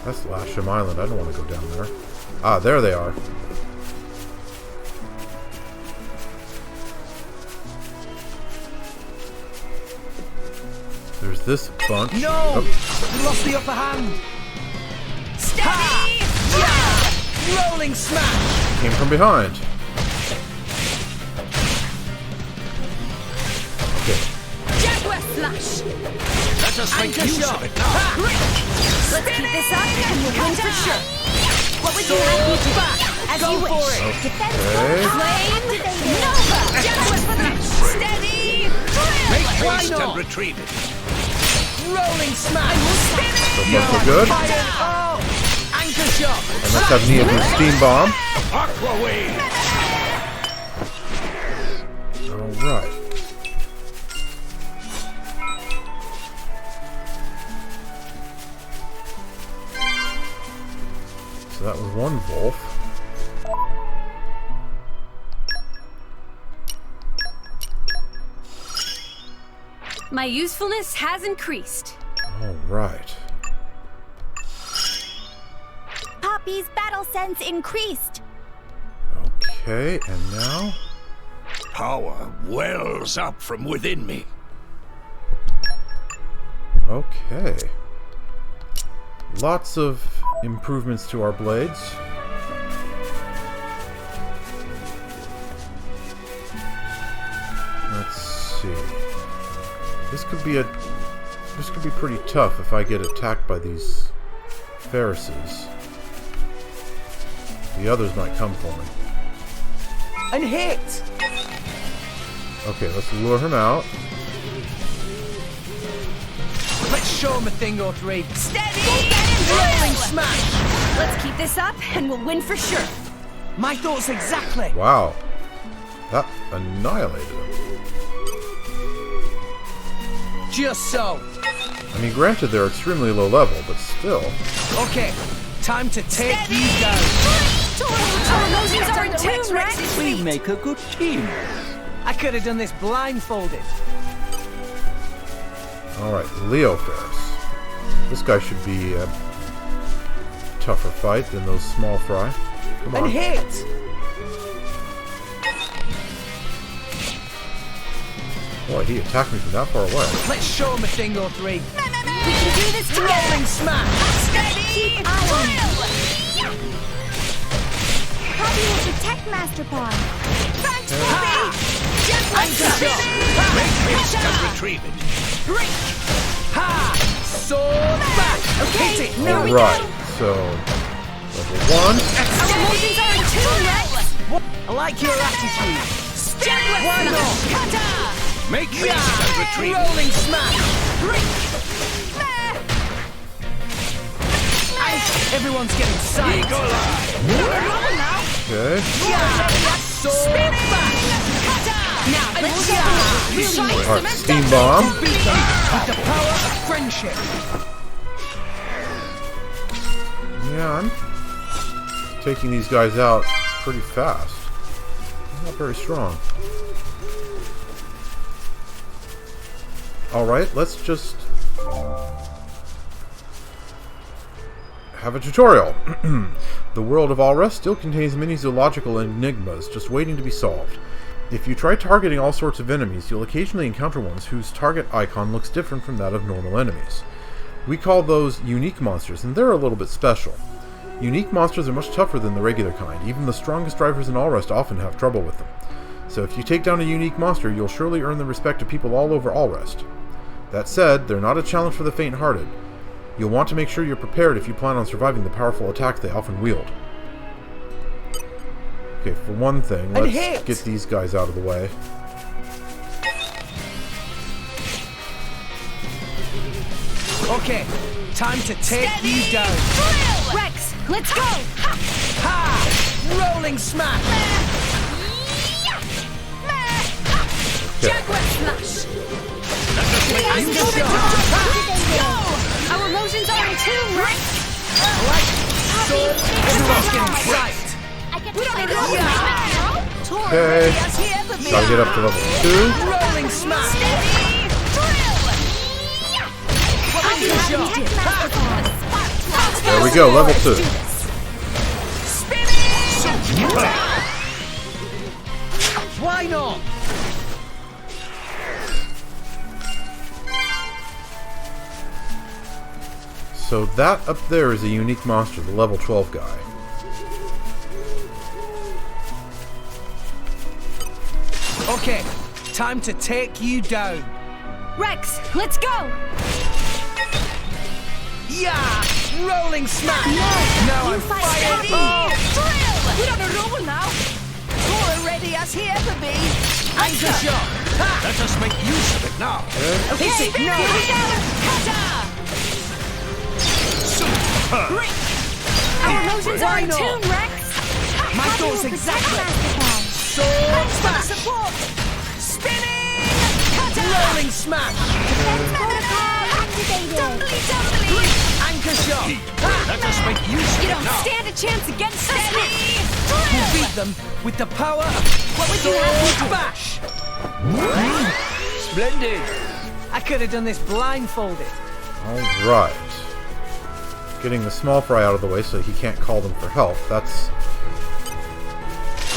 That's Lasham Island. I don't want to go down there. Ah, there they are. There's this bunch.
No!
Oh.
We lost the upper hand.
Steady!
Rolling smash!
Came from behind. Okay.
Jaguar slash.
Let us make
Anchor
use
shot.
of it now.
Let's keep this up and we'll win for sure. What would you have me do? As
Go
you
for
wish.
it.
Okay.
Flame Nova. Jaguar slash.
Steady!
Make
Why
haste
not?
and retrieve it.
Rolling smash!
So far so good.
Oh! Anchor shot!
And let's have Nia do Steam Bomb.
Aqua wave.
Alright. So that was one Wolf.
My usefulness has increased.
Alright.
Poppy's battle sense increased.
Okay, and now?
Power wells up from within me.
Okay. Lots of improvements to our blades. Let's see. This could be pretty tough if I get attacked by these Pharisees. The others might come for me.
And hit!
Okay, let's lure him out.
Let's show him a thing or three.
Steady!
Rolling smash!
Let's keep this up and we'll win for sure.
My thoughts exactly.
Wow. That annihilated him.
Just so.
I mean, granted, they're extremely low level, but still.
Okay, time to take you down.
Our emotions are in tune, Rex.
We make a good team.
I could have done this blindfolded.
Alright, Leo Ferris. This guy should be a tougher fight than those small fry. Come on.
And hit!
Boy, he attacked me from that far away.
Let's show him a thing or three.
We can do this together.
Rolling smash!
Steady!
Poppy will protect Master Pawn.
Thanks, Poppy!
Anchor shot!
Make haste and retrieve it.
Break!
Ha! Sword back!
Okay,
Hit it!
here we
Alright,
go.
so level 1.
Our emotions are in tune, Rex.
I like your attitude.
Why not? Kata!
Make haste and retrieve it.
Rolling smash! Everyone's getting psyched.
Eagle eye.
Okay.
Sword back!
Now, let's go.
Alright, Steam Bomb.
With the power of friendship.
Yeah, I'm taking these guys out pretty fast. Not very strong. Alright, let's just have a tutorial. The world of Alrest still contains many zoological enigmas just waiting to be solved. If you try targeting all sorts of enemies, you'll occasionally encounter ones whose target icon looks different from that of normal enemies. We call those unique monsters, and they're a little bit special. Unique monsters are much tougher than the regular kind. Even the strongest drivers in Alrest often have trouble with them. So if you take down a unique monster, you'll surely earn the respect of people all over Alrest. That said, they're not a challenge for the faint-hearted. You'll want to make sure you're prepared if you plan on surviving the powerful attacks they often wield. Okay, for one thing, let's get these guys out of the way.
Okay, time to take you down.
Rex, let's go.
Ha! Rolling smash!
Jaguar smash.
Anchor shot!
Our emotions are in tune, Rex.
Everyone's getting psyched.
We don't need to hold back.
Okay. Gotta get up to level 2.
Rolling smash! Anchor shot!
There we go, level 2.
Why not?
So that up there is a unique monster, the level 12 guy.
Okay, time to take you down.
Rex, let's go.
Yeah! Rolling smash! Now I'm fired!
We're on a roll now.
You're ready as he ever be.
Anchor shot!
Let us make use of it now.
Okay,
Hit it!
here we go.
Super.
Our emotions are in tune, Rex.
My thoughts exactly! Sword back! Support! Spinning! Rolling smash!
Protocol activated.
Tumbly.
Anchor shot!
Let us make
You
don't stand a chance against us.
We'll beat them with the power of
What would you have me do?
bash.
Splendid.
I could have done this blindfolded.
Alright. Getting the small fry out of the way so he can't call them for help. That's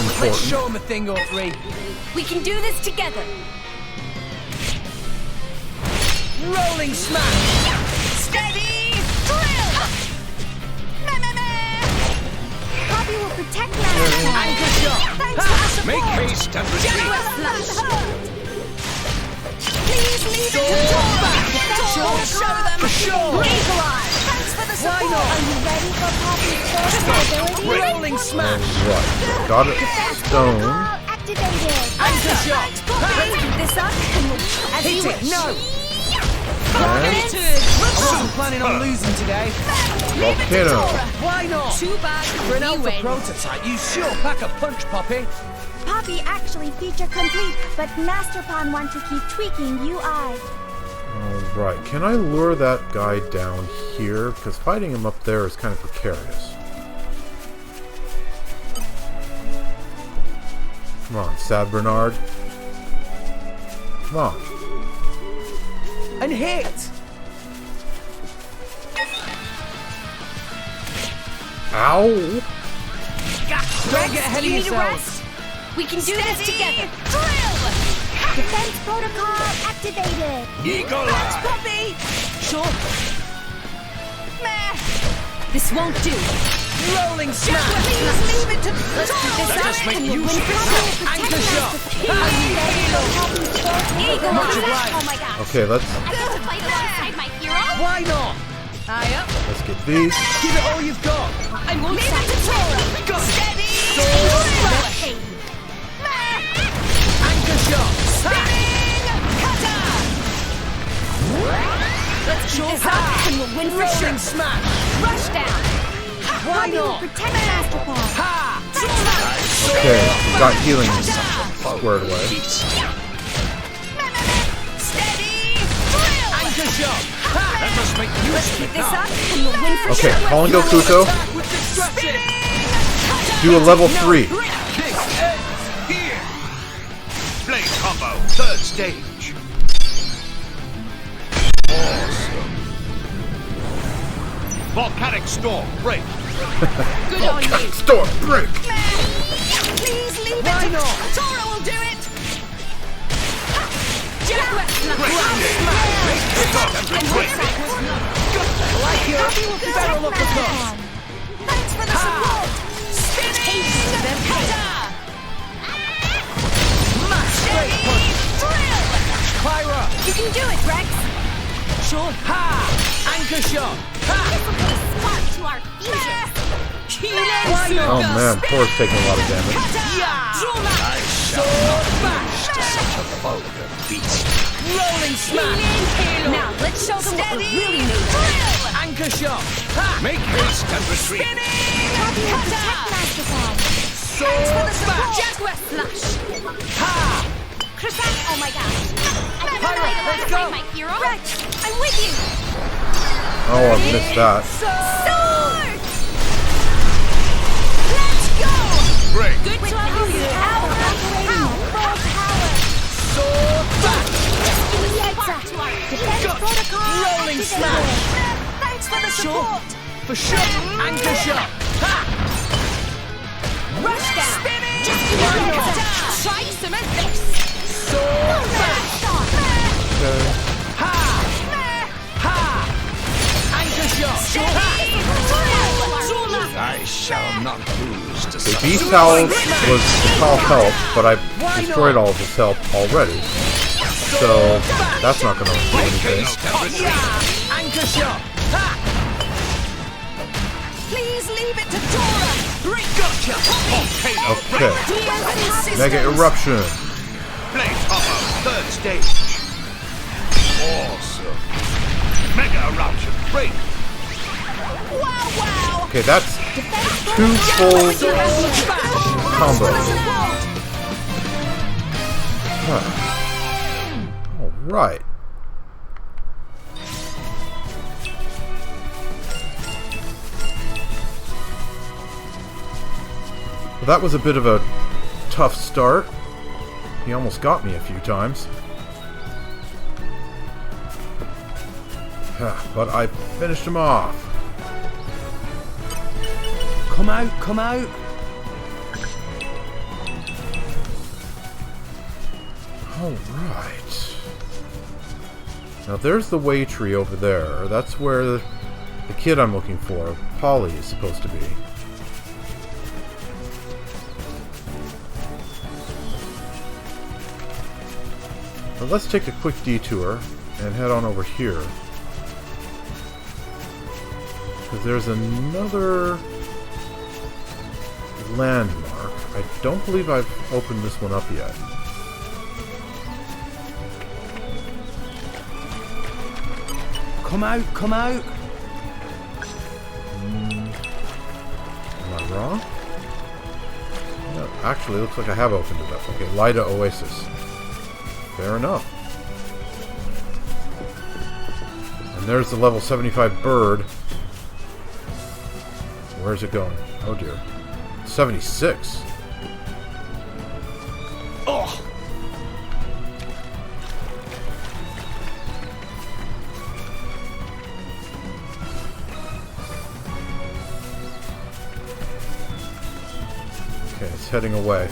important.
Let's show him a thing or three.
We can do this together.
Rolling smash.
Steady! Drill!
Poppy will protect Master Pawn.
Anchor shot.
Thanks for the support!
Make haste and retreat.
Please leave it to Dora! Show them!
For sure.
Eagle Eye! Thanks for the
Why
support!
not?
Are you ready for Poppy's first ability?
Rolling smash.
Alright. Got it. Stone.
Protocol activated.
Anchor shot.
Let's keep this up and we'll as you
Hit it.
wish.
No.
And
I wasn't planning on losing today.
volcano.
Why not?
Too bad
For an
we
alpha
win.
prototype, you sure pack a punch, Poppy.
Poppy actually feature complete, but Master Pawn want to keep tweaking UI.
Alright. Can I lure that guy down here? Because fighting him up there is kind of precarious. Come on, Sad Bernard. Come on.
And hit.
Ow!
Don't get ahead of
You need a
yourselves.
rest? We can do this together. Drill!
Defense protocol activated.
Eagle Eye.
Poppy!
Sure.
This won't do.
Rolling smash.
Please leave it to
Let's keep this
Let
up
us make
and we'll
use
win
of
for
it.
sure. Anchor shot.
Eagle
Much
Eye.
obliged.
Oh my gosh.
Okay, let's
I get to fight alongside my hero.
Why not?
High up.
let's get these.
Give it all you've got.
I won't leave it to Tora.
Go.
Steady!
Sword
Drill.
Anchor shot.
Spinning cutter! Let's keep this up and we'll win for sure.
Rolling smash.
Rush down.
Why
Poppy will
not?
protect Master Pawn.
Ha!
Okay, we got healing squared away.
Steady! Drill!
Anchor shot. Ha!
Let us make use of
Keep
it
this
now.
up and we'll win for
Okay,
sure.
call and go Kuko.
With destruction.
Do a level 3.
This ends here. Blade combo, third stage. Awesome. Volcanic storm, break.
Good on you.
Storm break!
Please leave
Why
it.
not?
Tora will do it. Jaguar
Break stage. Make haste and retreat.
Like you. Better look
Master
across.
Pawn.
Thanks for the support. Spinning cutter.
Straight punch.
Drill.
Pyra.
You can do it, Rex.
Sure. Ha! Anchor shot. Ha!
Spark to our future.
Why not?
Oh man, Thor's taking a lot of damage.
I shall not lose to such a vulgar beast.
Rolling smash.
Now let's show them what we're really made of.
Anchor shot. Ha!
Make haste and retreat.
Poppy will protect Master Pawn.
Sword smash.
Jaguar slash.
Ha!
Croissette. Oh my gosh.
Pyra, let's go.
My hero. Rex, I'm with you.
Oh, I've missed that.
Sword. Let's go.
Break.
Good to have you.
Operating full power.
Sword back.
Defense protocol
Rolling
activated.
smash.
Thanks for the
Sure.
support.
For sure. Anchor shot. Ha!
Rush down.
Spinning.
Just
Why
give it
not?
a down. Try some of this.
Sword back.
Okay.
Ha! Ha! Anchor shot.
I shall not lose to
The
such
Beast Howl was the call help, but I've destroyed all of his help already. So that's not going to do
Make
anything.
haste and retreat.
Yeah! Anchor shot. Ha!
Please leave it to Tora.
Gotcha.
Okay. Mega Eruption.
Blade combo, third stage. Awesome. Mega eruption, break.
Wow.
Okay, that's 2 full combos. Alright. Well, that was a bit of a tough start. He almost got me a few times. But I finished him off.
Come out, come out.
Alright. Now there's the way tree over there. That's where the kid I'm looking for, Polly, is supposed to be. But let's take a quick detour and head on over here. Because there's another landmark. I don't believe I've opened this one up yet.
Come out, come out.
Am I wrong? No, actually, it looks like I have opened it up. Okay, Lida Oasis. Fair enough. And there's the level 75 bird. Where's it going? Oh dear. 76.
Oh!
Okay, it's heading away.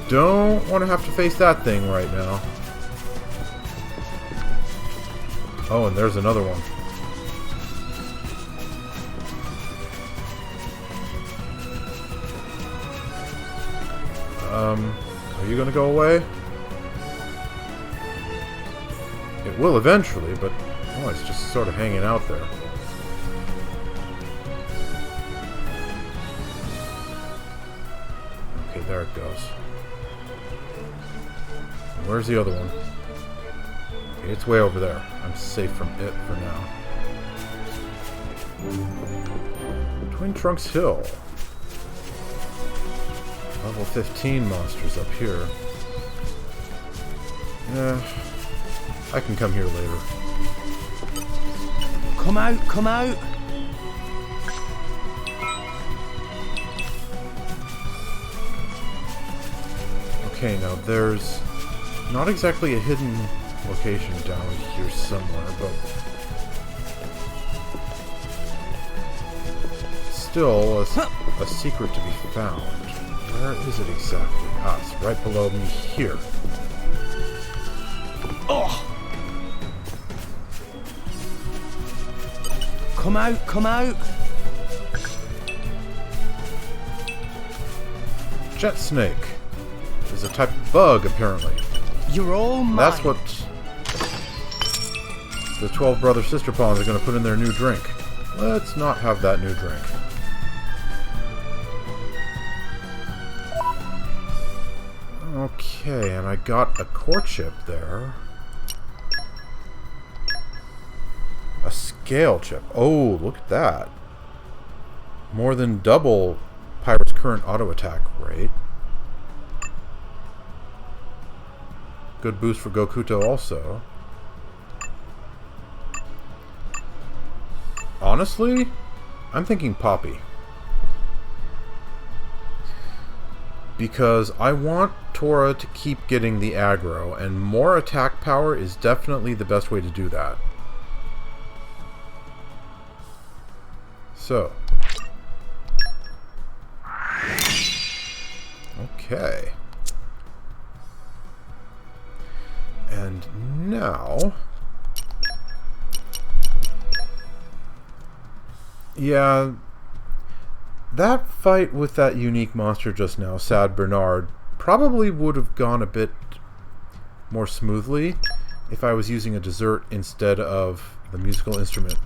Don't want to have to face that thing right now. Oh, and there's another one. Are you going to go away? It will eventually, but oh, it's just sort of hanging out there. Okay, there it goes. Where's the other one? Okay, it's way over there. I'm safe from it for now. Twin Trunks Hill. Level 15 monsters up here. Yeah, I can come here later.
Come out, come out.
Okay, now there's not exactly a hidden location down here somewhere, but still a secret to be found. Where is it exactly? Ah, it's right below me here.
Oh! Come out, come out.
Jet snake is a type of bug, apparently.
You're all mine.
That's what the 12 brother sister pawns are going to put in their new drink. Let's not have that new drink. Okay, and I got a courtship there. A scale chip. Oh, look at that. More than double Pyro's current auto attack rate. Good boost for Gokuto also. Honestly, I'm thinking Poppy. Because I want Tora to keep getting the aggro, and more attack power is definitely the best way to do that. So. Okay. And now... Yeah... That fight with that unique monster just now, Sad Bernard, probably would have gone a bit more smoothly if I was using a dessert instead of the musical instrument.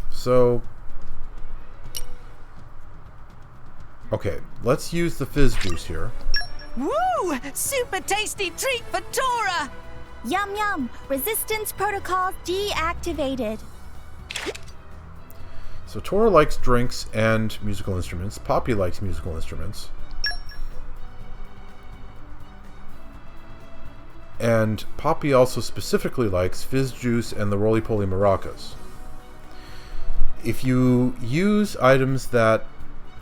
So... Okay, let's use the fizz juice here.
Woo! Super tasty treat for Tora!
Yum yum. Resistance protocol deactivated.
So Tora likes drinks and musical instruments. Poppy likes musical instruments. And Poppy also specifically likes fizz juice and the Roly-Poly Maracas. if you use items that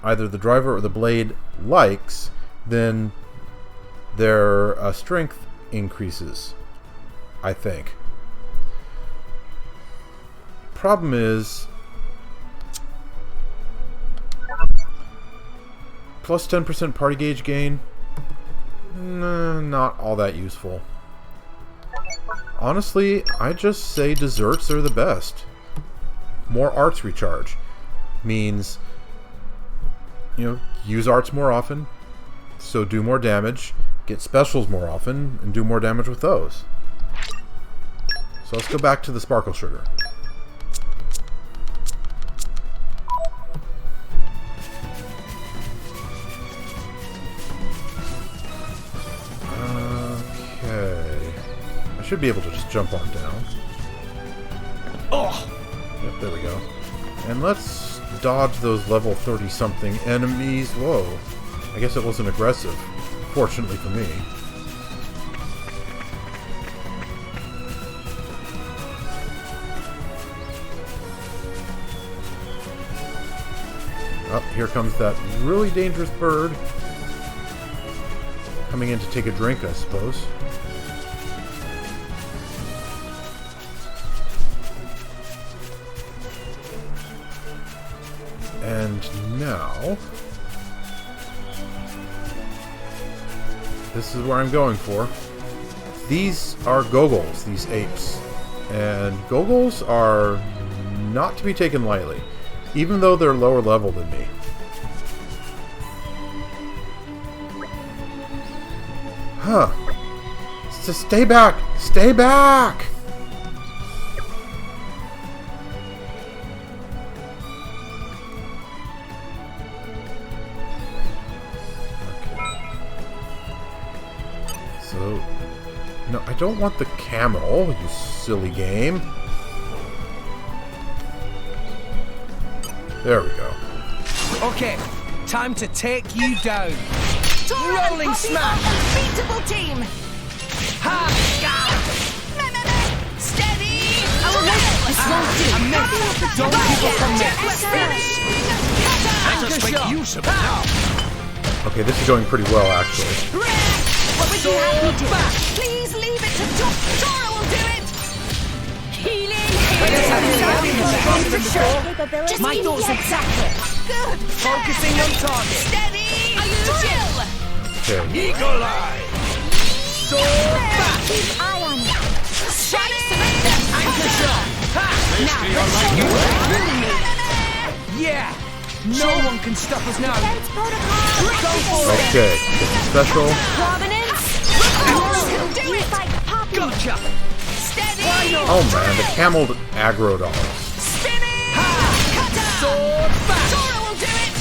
either the driver or the blade likes, then their strength increases, I think. Problem is, plus 10% party gauge gain, not all that useful. Honestly, I just say desserts are the best. More arts recharge means, use arts more often, so do more damage, get specials more often, and do more damage with those. So let's go back to the sparkle sugar. Okay. I should be able to just jump on down. Oh! Yep, there we go. And let's dodge those level 30-something enemies. Whoa. I guess it wasn't aggressive. Fortunately for me. Oh, here comes that really dangerous bird. Coming in to take a drink, I suppose. And now, this is where I'm going for. These are Gogols, these apes. And Gogols are not to be taken lightly, even though they're lower level than me. Huh. So stay back! Stay back! So, no, I don't want the camel, you silly game. There we go.
Okay, time to take you down.
Rolling smash! Unbeatable team!
Ha!
Steady! This won't do!
Don't give up on me!
Anchor shot!
Use of it now!
Okay, this is going pretty well, actually.
What would you have me do? Please leave it to Dora will do it! Healing!
Capability
My thoughts
yet.
exactly!
Good!
Focusing on target!
Steady! Are you chill?
Okay.
Eagle Eye! Sword back!
Keep eye on it.
Anchor shot! Yeah! No one can stop us now!
Defense protocol.
Go for it!
Okay, get the special.
Provenance! Do
You
it!
fight Poppy.
Gotcha!
Steady!
Oh man, the camel aggroed on us.
Spinning! Cutter!
Sword back!
Dora will do it!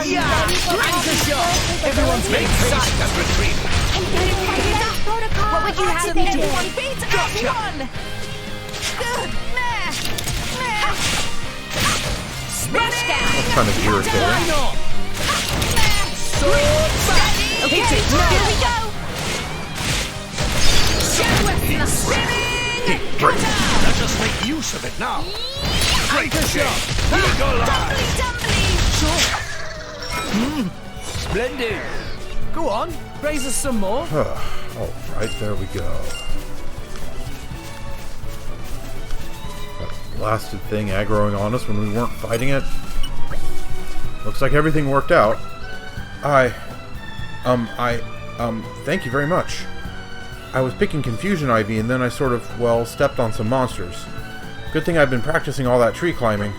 Yeah! Anchor shot! Everyone's making sight and retreat!
Defense protocol.
What would you have me do?
activated.
Everyone beat everyone! Good! Meh! Meh! Smash down!
That's kind of irritating.
Why not? Sword back!
Okay,
Hit it
here
now!
we go! Spinning!
Great.
Let us make use of it now! Anchor shot! Eagle Eye!
Dumbly!
Splendid! Go on, raise us some more.
Alright, there we go. That blasted thing aggroing on us when we weren't fighting it. Looks like everything worked out. Thank you very much. I was picking Confusion Ivy and then I sort of, well, stepped on some monsters. Good thing I've been practicing all that tree climbing.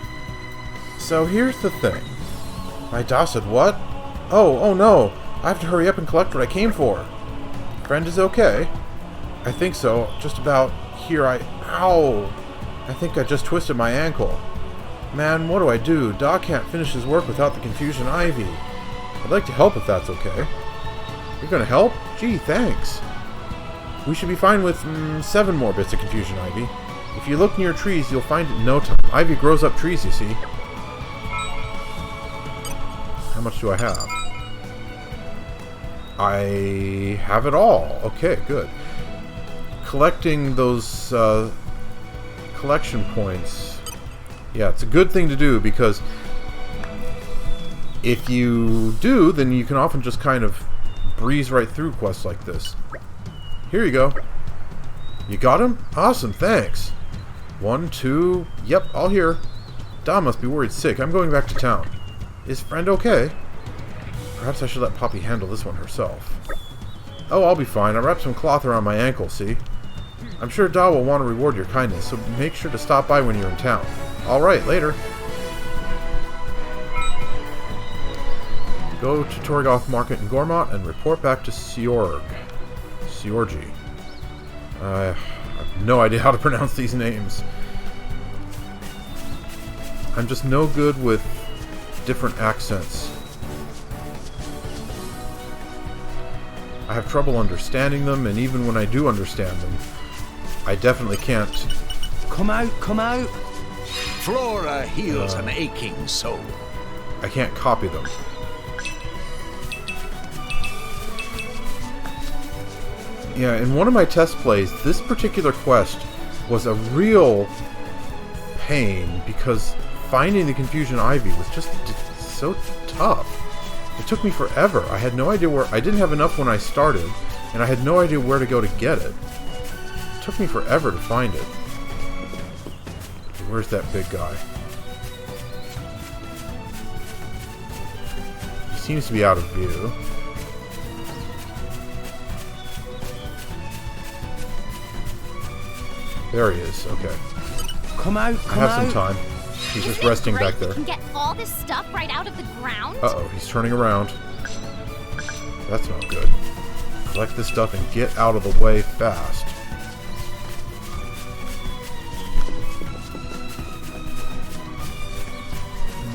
So here's the thing. My DOS said what? Oh no! I have to hurry up and collect what I came for. Friend is okay. I think so. Just about here Ow! I think I just twisted my ankle. Man, what do I do? Doc can't finish his work without the Confusion Ivy. I'd like to help if that's okay. You're gonna help? Gee, thanks. We should be fine with 7 more bits of Confusion Ivy. If you look near trees, you'll find it in no time. Ivy grows up trees, you see. How much do I have? I have it all. Okay, good. Collecting those collection points Yeah, it's a good thing to do, because if you do, then you can often just kind of breeze right through quests like this. Here you go. You got him? Awesome, thanks. 1, 2... Yep, all here. Dom must be worried sick. I'm going back to town. Is friend okay? Perhaps I should let Poppy handle this one herself. Oh, I'll be fine. I wrapped some cloth around my ankle, see? I'm sure Da will want to reward your kindness, so make sure to stop by when you're in town. Alright, later. Go to Torigoth Market in Gormott and report back to Seorgi. I have no idea how to pronounce these names. I'm just no good with different accents. I have trouble understanding them, and even when I do understand them, I definitely can't.
Come out, come out.
Flora heals an aching soul.
I can't copy them. Yeah, in one of my test plays, this particular quest was a real pain because finding the Confusion Ivy was just so tough. It took me forever. I had no idea where... I didn't have enough when I started, and I had no idea where to go to get it. It took me forever to find it. Where's that big guy? He seems to be out of view. There he is. Okay.
Come out, come
I have
out.
some time. He's just resting back there.
You can get all this stuff right out of the ground?
Uh-oh, he's turning around. That's not good. Collect this stuff and get out of the way fast.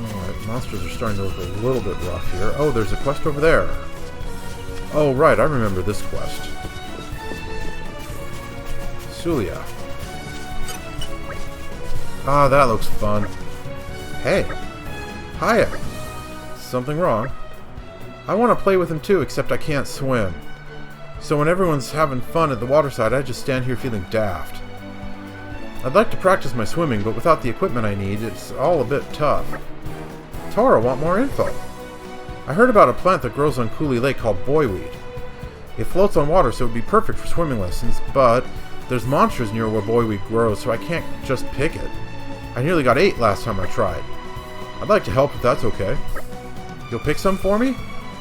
Alright, monsters are starting to look a little bit rough here. Oh, there's a quest over there. Oh, right, I remember this quest. Sulia. Ah, that looks fun. Hey. Hiya. Something wrong? I want to play with him too, except I can't swim. So when everyone's having fun at the waterside, I just stand here feeling daft. I'd like to practice my swimming, but without the equipment I need, it's all a bit tough. Tara, want more info? I heard about a plant that grows on Cooley Lake called boyweed. It floats on water, so it would be perfect for swimming lessons, but there's monsters near where boyweed grows, so I can't just pick it. I nearly got 8 last time I tried. I'd like to help if that's okay. You'll pick some for me?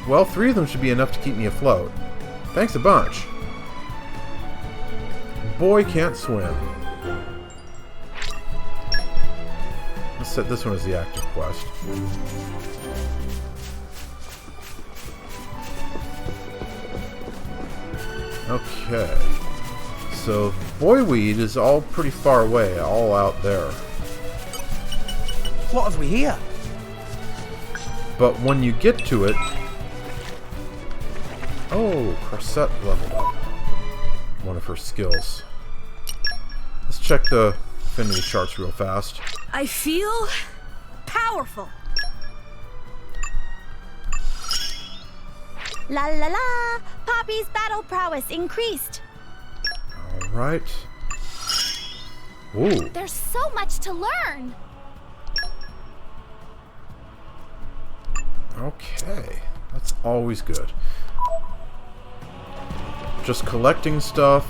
Well, 3 of them should be enough to keep me afloat. Thanks a bunch. Boy can't swim. Let's set this one as the active quest. Okay. So, boyweed is all pretty far away, all out there.
What have we here?
But when you get to it... Oh, Croissette leveled up. One of her skills. Let's check the Affinity Charts real fast.
I feel powerful.
La la la! Poppy's battle prowess increased.
Alright. Ooh.
There's so much to learn.
Okay. That's always good. Just collecting stuff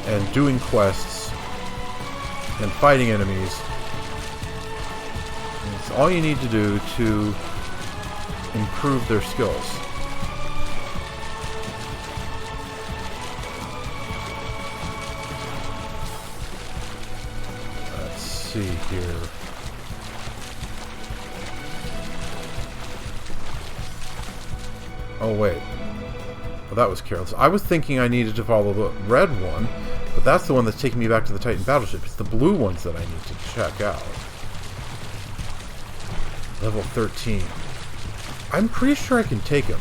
and doing quests and fighting enemies. That's all you need to do to improve their skills. Let's see here. Oh, wait. Well, that was careless. I was thinking I needed to follow the red one, but that's the one that's taking me back to the Titan Battleship. It's the blue ones that I need to check out. Level 13. I'm pretty sure I can take him.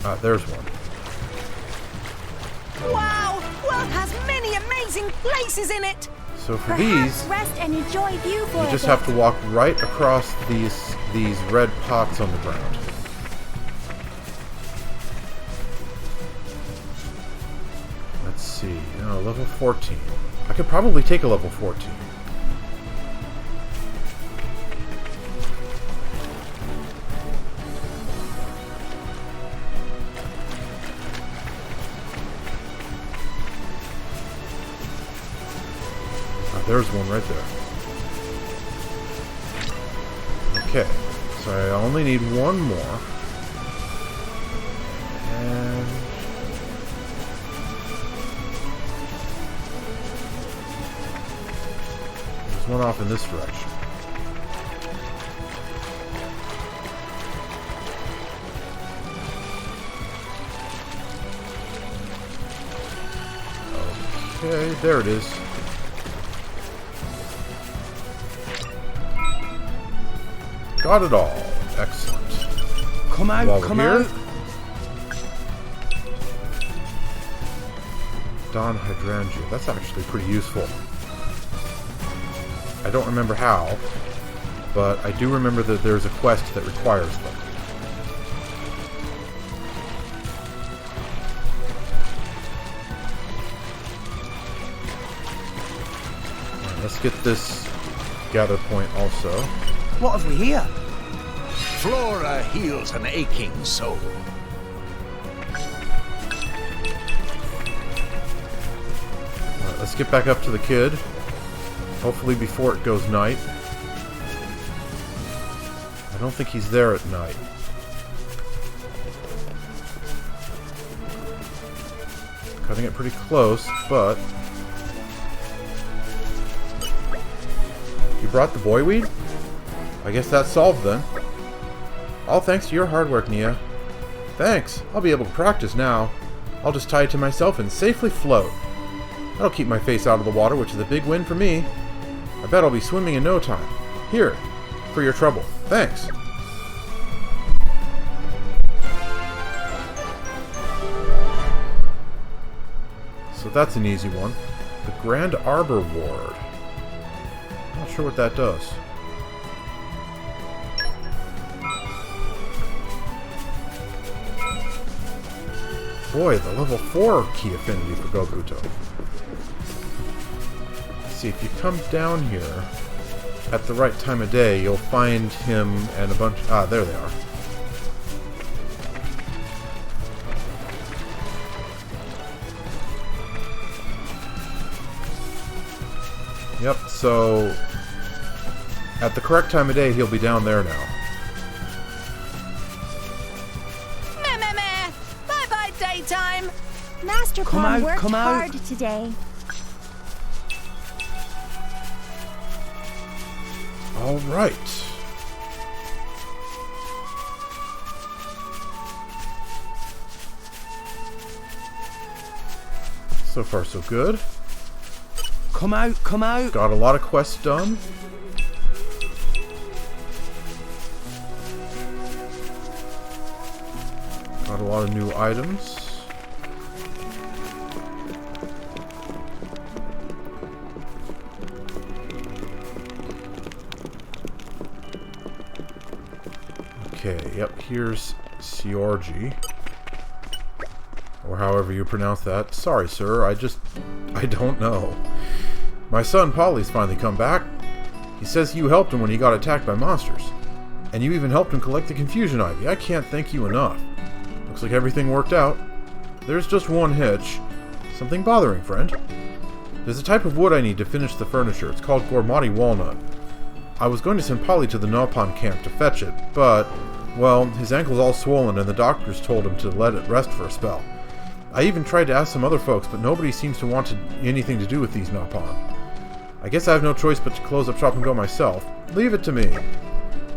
Ah, there's one.
Wow! World has many amazing places in it!
So for
Perhaps
these,
rest and enjoy view for
you
a
just
bit.
have to walk right across these red pots on the ground. Let's see. No, level 14. I could probably take a level 14. There's one right there. Okay, so I only need one more. And there's one off in this direction. Okay, there it is. Got it all. Excellent.
Come out,
While
come
we're
out.
here, Don Hydrangea. That's actually pretty useful. I don't remember how, but I do remember that there's a quest that requires them. Right, let's get this gather point also.
What have we here?
Flora heals an aching soul.
Alright, let's get back up to the kid. Hopefully before it goes night. I don't think he's there at night. Cutting it pretty close, but... You brought the boy weed? I guess that's solved then. All thanks to your hard work, Nia. Thanks. I'll be able to practice now. I'll just tie it to myself and safely float. That'll keep my face out of the water, which is a big win for me. I bet I'll be swimming in no time. Here, for your trouble. Thanks. So that's an easy one. The Grand Arbor Ward. Not sure what that does. Boy, the level 4 key affinity for Gobuto. Let's see, if you come down here at the right time of day, you'll find him and a bunch... Ah, there they are. Yep, so at the correct time of day, he'll be down there now.
Meh, meh, meh. Bye-bye, daytime.
Master
Come
Pawn
out,
worked
come out.
hard today.
All right. So far, so good.
Come out, come out.
Got a lot of quests done. Got a lot of new items. Okay, yep, here's Siorgi. Or however you pronounce that. Sorry, sir, I don't know. My son, Polly's finally come back. He says you helped him when he got attacked by monsters. And you even helped him collect the Confusion Ivy. I can't thank you enough. Looks like everything worked out. There's just one hitch. Something bothering, friend. There's a type of wood I need to finish the furniture. It's called Gormati Walnut. I was going to send Polly to the Naupan camp to fetch it, but, well, his ankle's all swollen and the doctors told him to let it rest for a spell. I even tried to ask some other folks, but nobody seems to want anything to do with these Naupan. I guess I have no choice but to close up shop and go myself. Leave it to me.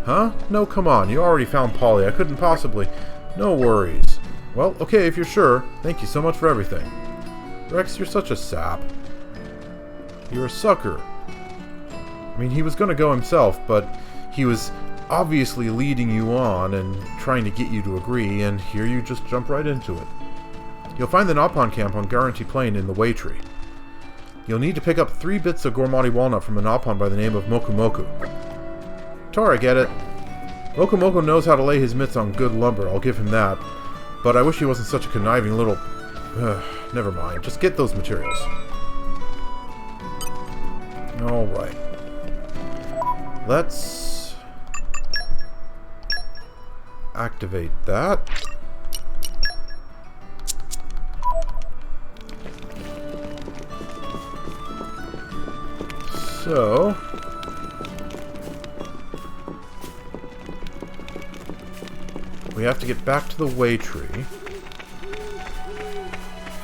Huh? No, come on. You already found Polly. I couldn't possibly... No worries. Well, okay, if you're sure. Thank you so much for everything. Rex, you're such a sap. You're a sucker. I mean, he was going to go himself, but he was obviously leading you on and trying to get you to agree, and here you just jump right into it. You'll find the Naupan camp on Guarantee Plain in the Way Tree. You'll need to pick up 3 bits of Gormati Walnut from a Nopon by the name of Moku Moku. Tora, get it. Moku Moku knows how to lay his mitts on good lumber, I'll give him that. But I wish he wasn't such a conniving little... never mind, just get those materials. Alright. Let's... activate that. So... we have to get back to the way tree.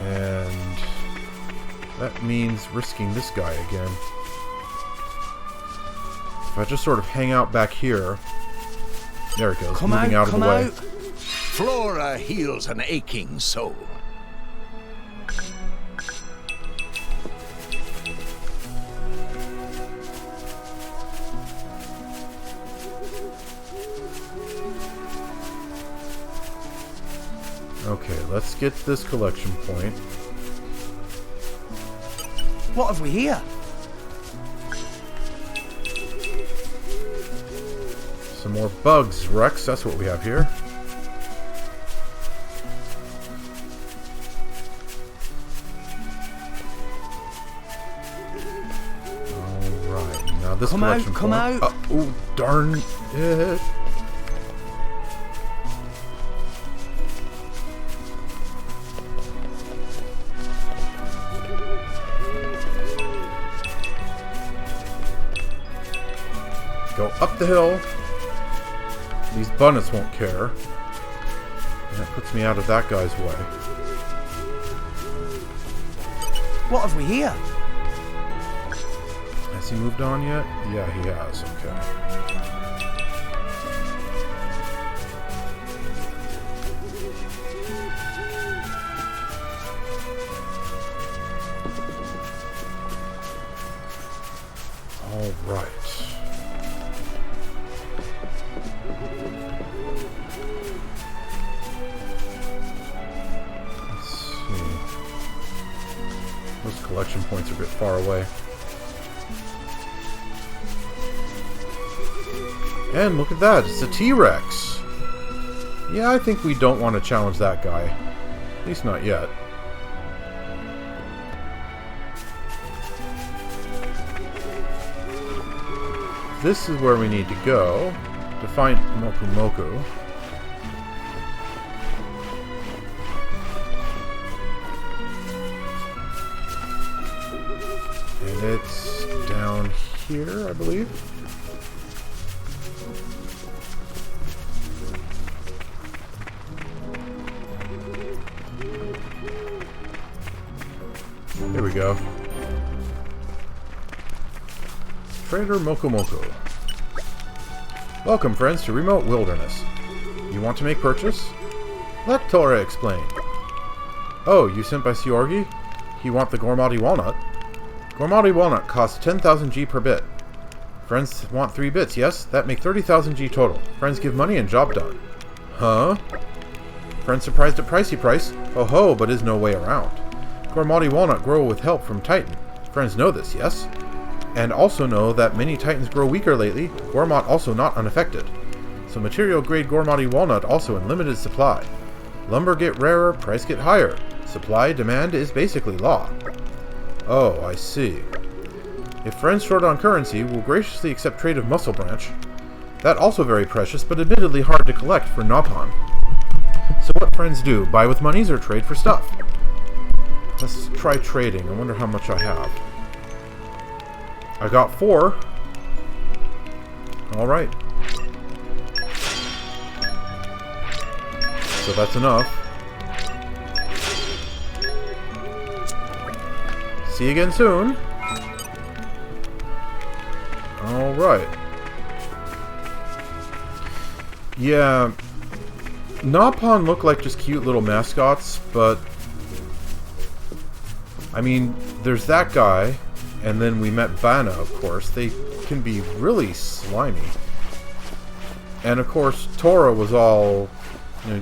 And... that means risking this guy again. If I just sort of hang out back here... there it goes, moving out of the way.
Flora heals an aching soul.
Okay, let's get this collection point.
What have we here?
Some more bugs, Rex. That's what we have here. Alright, now this collection point.
Come out!
Oh, darn it. Go up the hill. These bunnets won't care. And that puts me out of that guy's way.
What have we here?
Has he moved on yet? Yeah, he has. Okay. All right. Collection points are a bit far away. And look at that, it's a T-Rex! Yeah, I think we don't want to challenge that guy. At least not yet. This is where we need to go to find Moku Moku. It's down here, I believe. There we go. Trader Moku Moku. Welcome, friends, to Remote Wilderness. You want to make purchase? Let Tora explain. Oh, you sent by Siorgi? You want the Gormati Walnut? Gormati Walnut costs 10,000 G per bit. Friends want 3 bits, yes? That make 30,000 G total. Friends give money and job done. Huh? Friends surprised at pricey price? Oh ho, but is no way around. Gormati Walnut grow with help from Titan. Friends know this, yes? And also know that many Titans grow weaker lately, Gormot also not unaffected. So material grade Gormati Walnut also in limited supply. Lumber get rarer, price get higher. Supply demand is basically law. Oh, I see. If friends short on currency, will graciously accept trade of Muscle Branch. That also very precious, but admittedly hard to collect for Nopon. So what friends do? Buy with monies or trade for stuff? Let's try trading. I wonder how much I have. I got 4. Alright. So that's enough. See you again soon. Alright. Yeah. Nopon look like just cute little mascots, but... I mean, there's that guy, and then we met Bana, of course. They can be really slimy. And of course, Tora was all...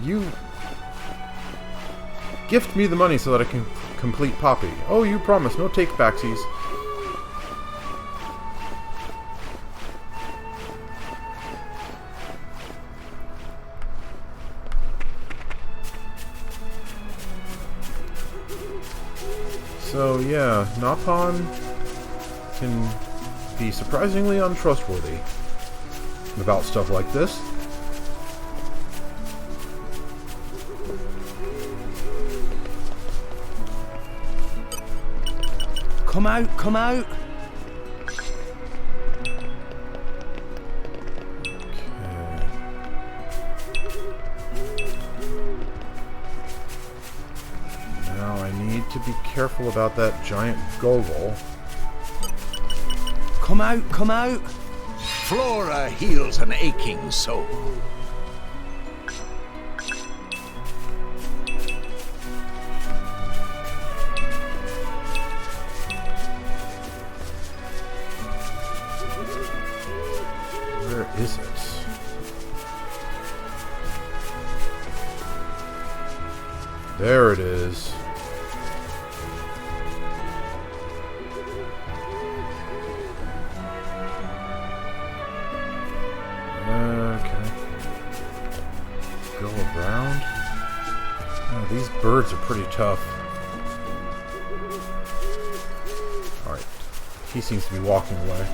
you gift me the money so that I can complete Poppy. Oh, you promise, no take-backsies. So yeah, Napon can be surprisingly untrustworthy about stuff like this.
Come out, come out.
To be careful about that giant gogol.
Come out, come out.
Flora heals an aching soul.
Where is it? There it is. These birds are pretty tough. Alright. He seems to be walking away.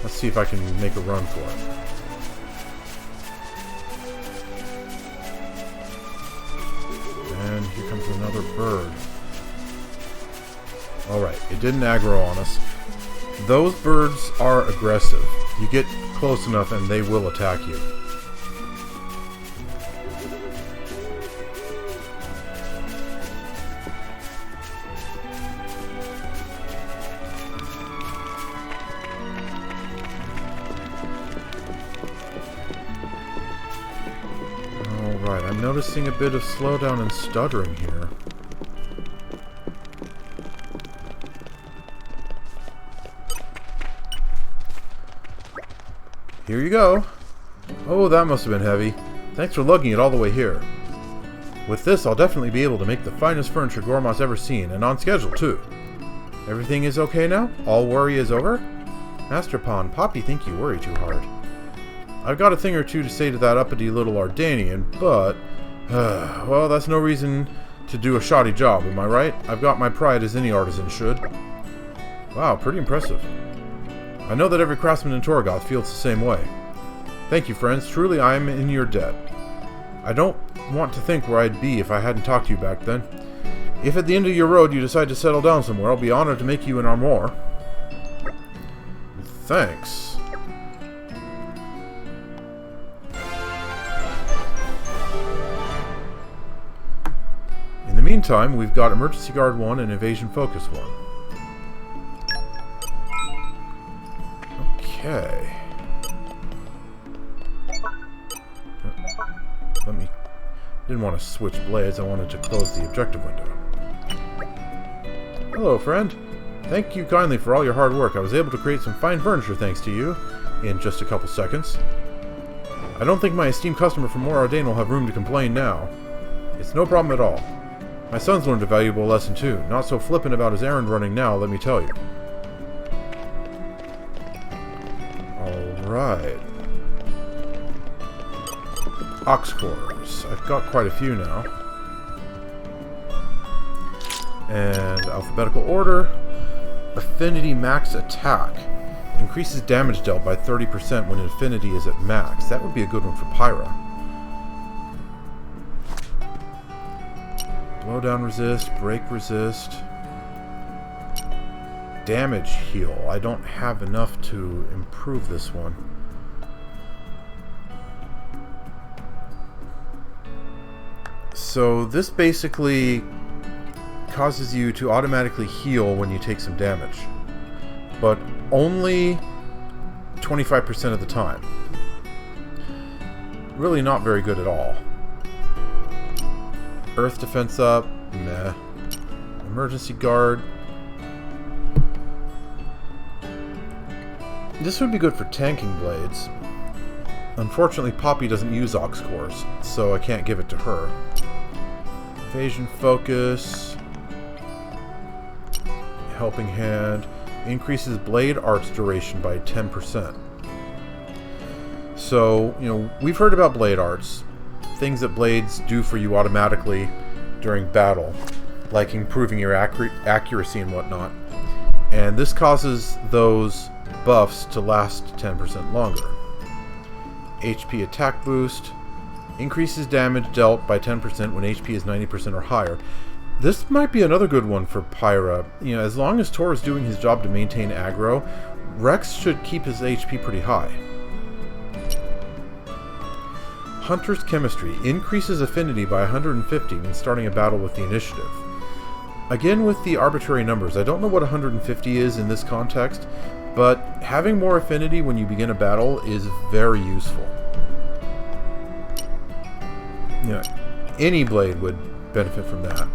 Let's see if I can make a run for it. And here comes another bird. Alright, it didn't aggro on us. Those birds are aggressive. You get close enough and they will attack you. I'm noticing a bit of slowdown and stuttering here. Here you go. Oh, that must have been heavy. Thanks for lugging it all the way here. With this, I'll definitely be able to make the finest furniture Gormot's ever seen, and on schedule, too. Everything is okay now? All worry is over? Master Pawn, Poppy think you worry too hard. I've got a thing or two to say to that uppity little Ardanian, but... well, that's no reason to do a shoddy job, am I right? I've got my pride as any artisan should. Wow, pretty impressive. I know that every craftsman in Torigoth feels the same way. Thank you, friends. Truly, I am in your debt. I don't want to think where I'd be if I hadn't talked to you back then. If at the end of your road you decide to settle down somewhere, I'll be honored to make you an armor. Thanks. In the meantime, we've got Emergency Guard 1 and Evasion Focus 1. Okay. Didn't want to switch blades, I wanted to close the objective window. Hello, friend. Thank you kindly for all your hard work. I was able to create some fine furniture thanks to you in just a couple seconds. I don't think my esteemed customer from Mor Ardain will have room to complain now. It's no problem at all. My son's learned a valuable lesson too. Not so flippant about his errand running now, let me tell you. Alright. Ox cores. I've got quite a few now. And alphabetical order. Affinity max attack. Increases damage dealt by 30% when affinity is at max. That would be a good one for Pyra. Blowdown resist, break resist. Damage heal. I don't have enough to improve this one. So this basically causes you to automatically heal when you take some damage, but only 25% of the time. Really not very good at all. Earth defense up, meh. Emergency guard. This would be good for tanking blades. Unfortunately, Poppy doesn't use ox cores, so I can't give it to her. Evasion focus. Helping Hand increases blade arts duration by 10%. So, we've heard about blade arts, things that blades do for you automatically during battle, like improving your accuracy and whatnot. And this causes those buffs to last 10% longer. HP attack boost increases damage dealt by 10% when HP is 90% or higher. This might be another good one for Pyra. As long as Tor is doing his job to maintain aggro, Rex should keep his HP pretty high. Hunter's Chemistry increases affinity by 150 when starting a battle with the initiative. Again with the arbitrary numbers, I don't know what 150 is in this context, but having more affinity when you begin a battle is very useful. Any blade would benefit from that.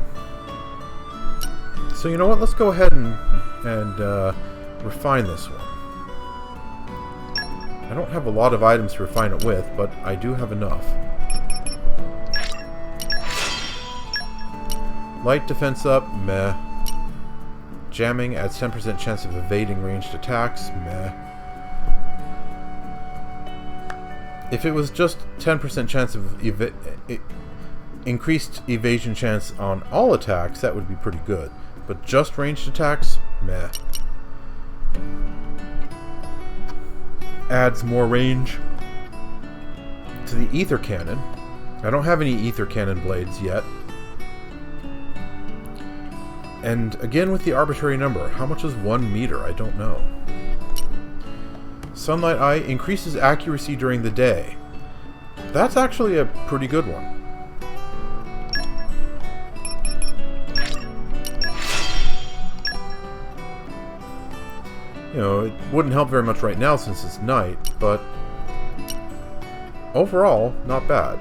So you know what, let's go ahead and refine this one. I don't have a lot of items to refine it with, but I do have enough. Light defense up, meh. Jamming adds 10% chance of evading ranged attacks, meh. If it was just 10% chance of increased evasion chance on all attacks, that would be pretty good. But just ranged attacks, meh. Adds more range to the ether cannon. I don't have any ether cannon blades yet. And again with the arbitrary number, how much is 1 meter? I don't know. Sunlight Eye increases accuracy during the day. That's actually a pretty good one. It wouldn't help very much right now since it's night, but overall, not bad.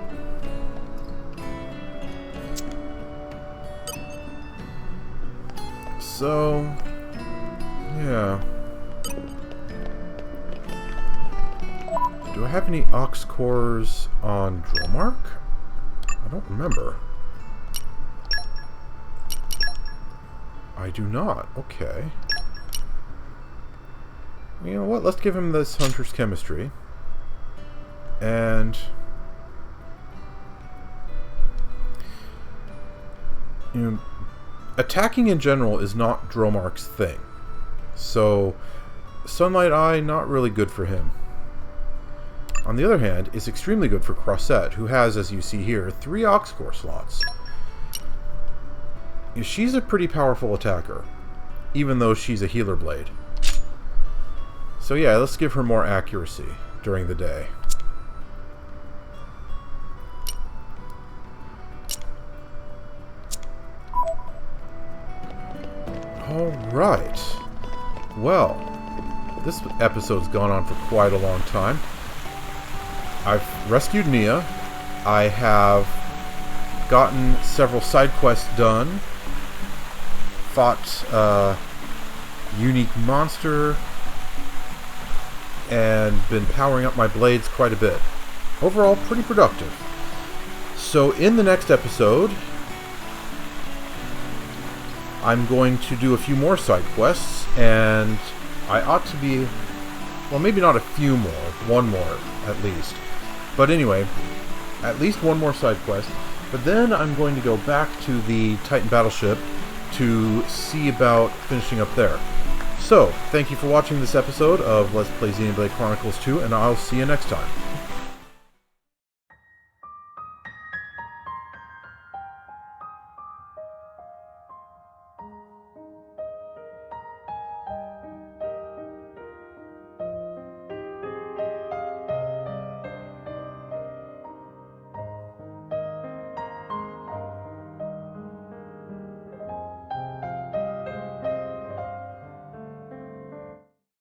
So, yeah. Do I have any ox cores on Dromarch? I don't remember. I do not. Okay. You know what? Let's give him this Hunter's Chemistry. And attacking in general is not Dromarch's thing. So Sunlight Eye, not really good for him. On the other hand, it's extremely good for Croissette, who has, as you see here, 3 Ox Core slots. She's a pretty powerful attacker, even though she's a healer blade. So yeah, let's give her more accuracy during the day. Alright. Well, this episode's gone on for quite a long time. I've rescued Nia. I have gotten several side quests done. Fought a unique monster. And been powering up my blades quite a bit. Overall, pretty productive. So in the next episode, I'm going to do a few more side quests, and I ought to be, well, maybe not a few more, one more at least. But anyway, at least one more side quest. But then I'm going to go back to the Titan Battleship to see about finishing up there. So, thank you for watching this episode of Let's Play Xenoblade Chronicles 2, and I'll see you next time.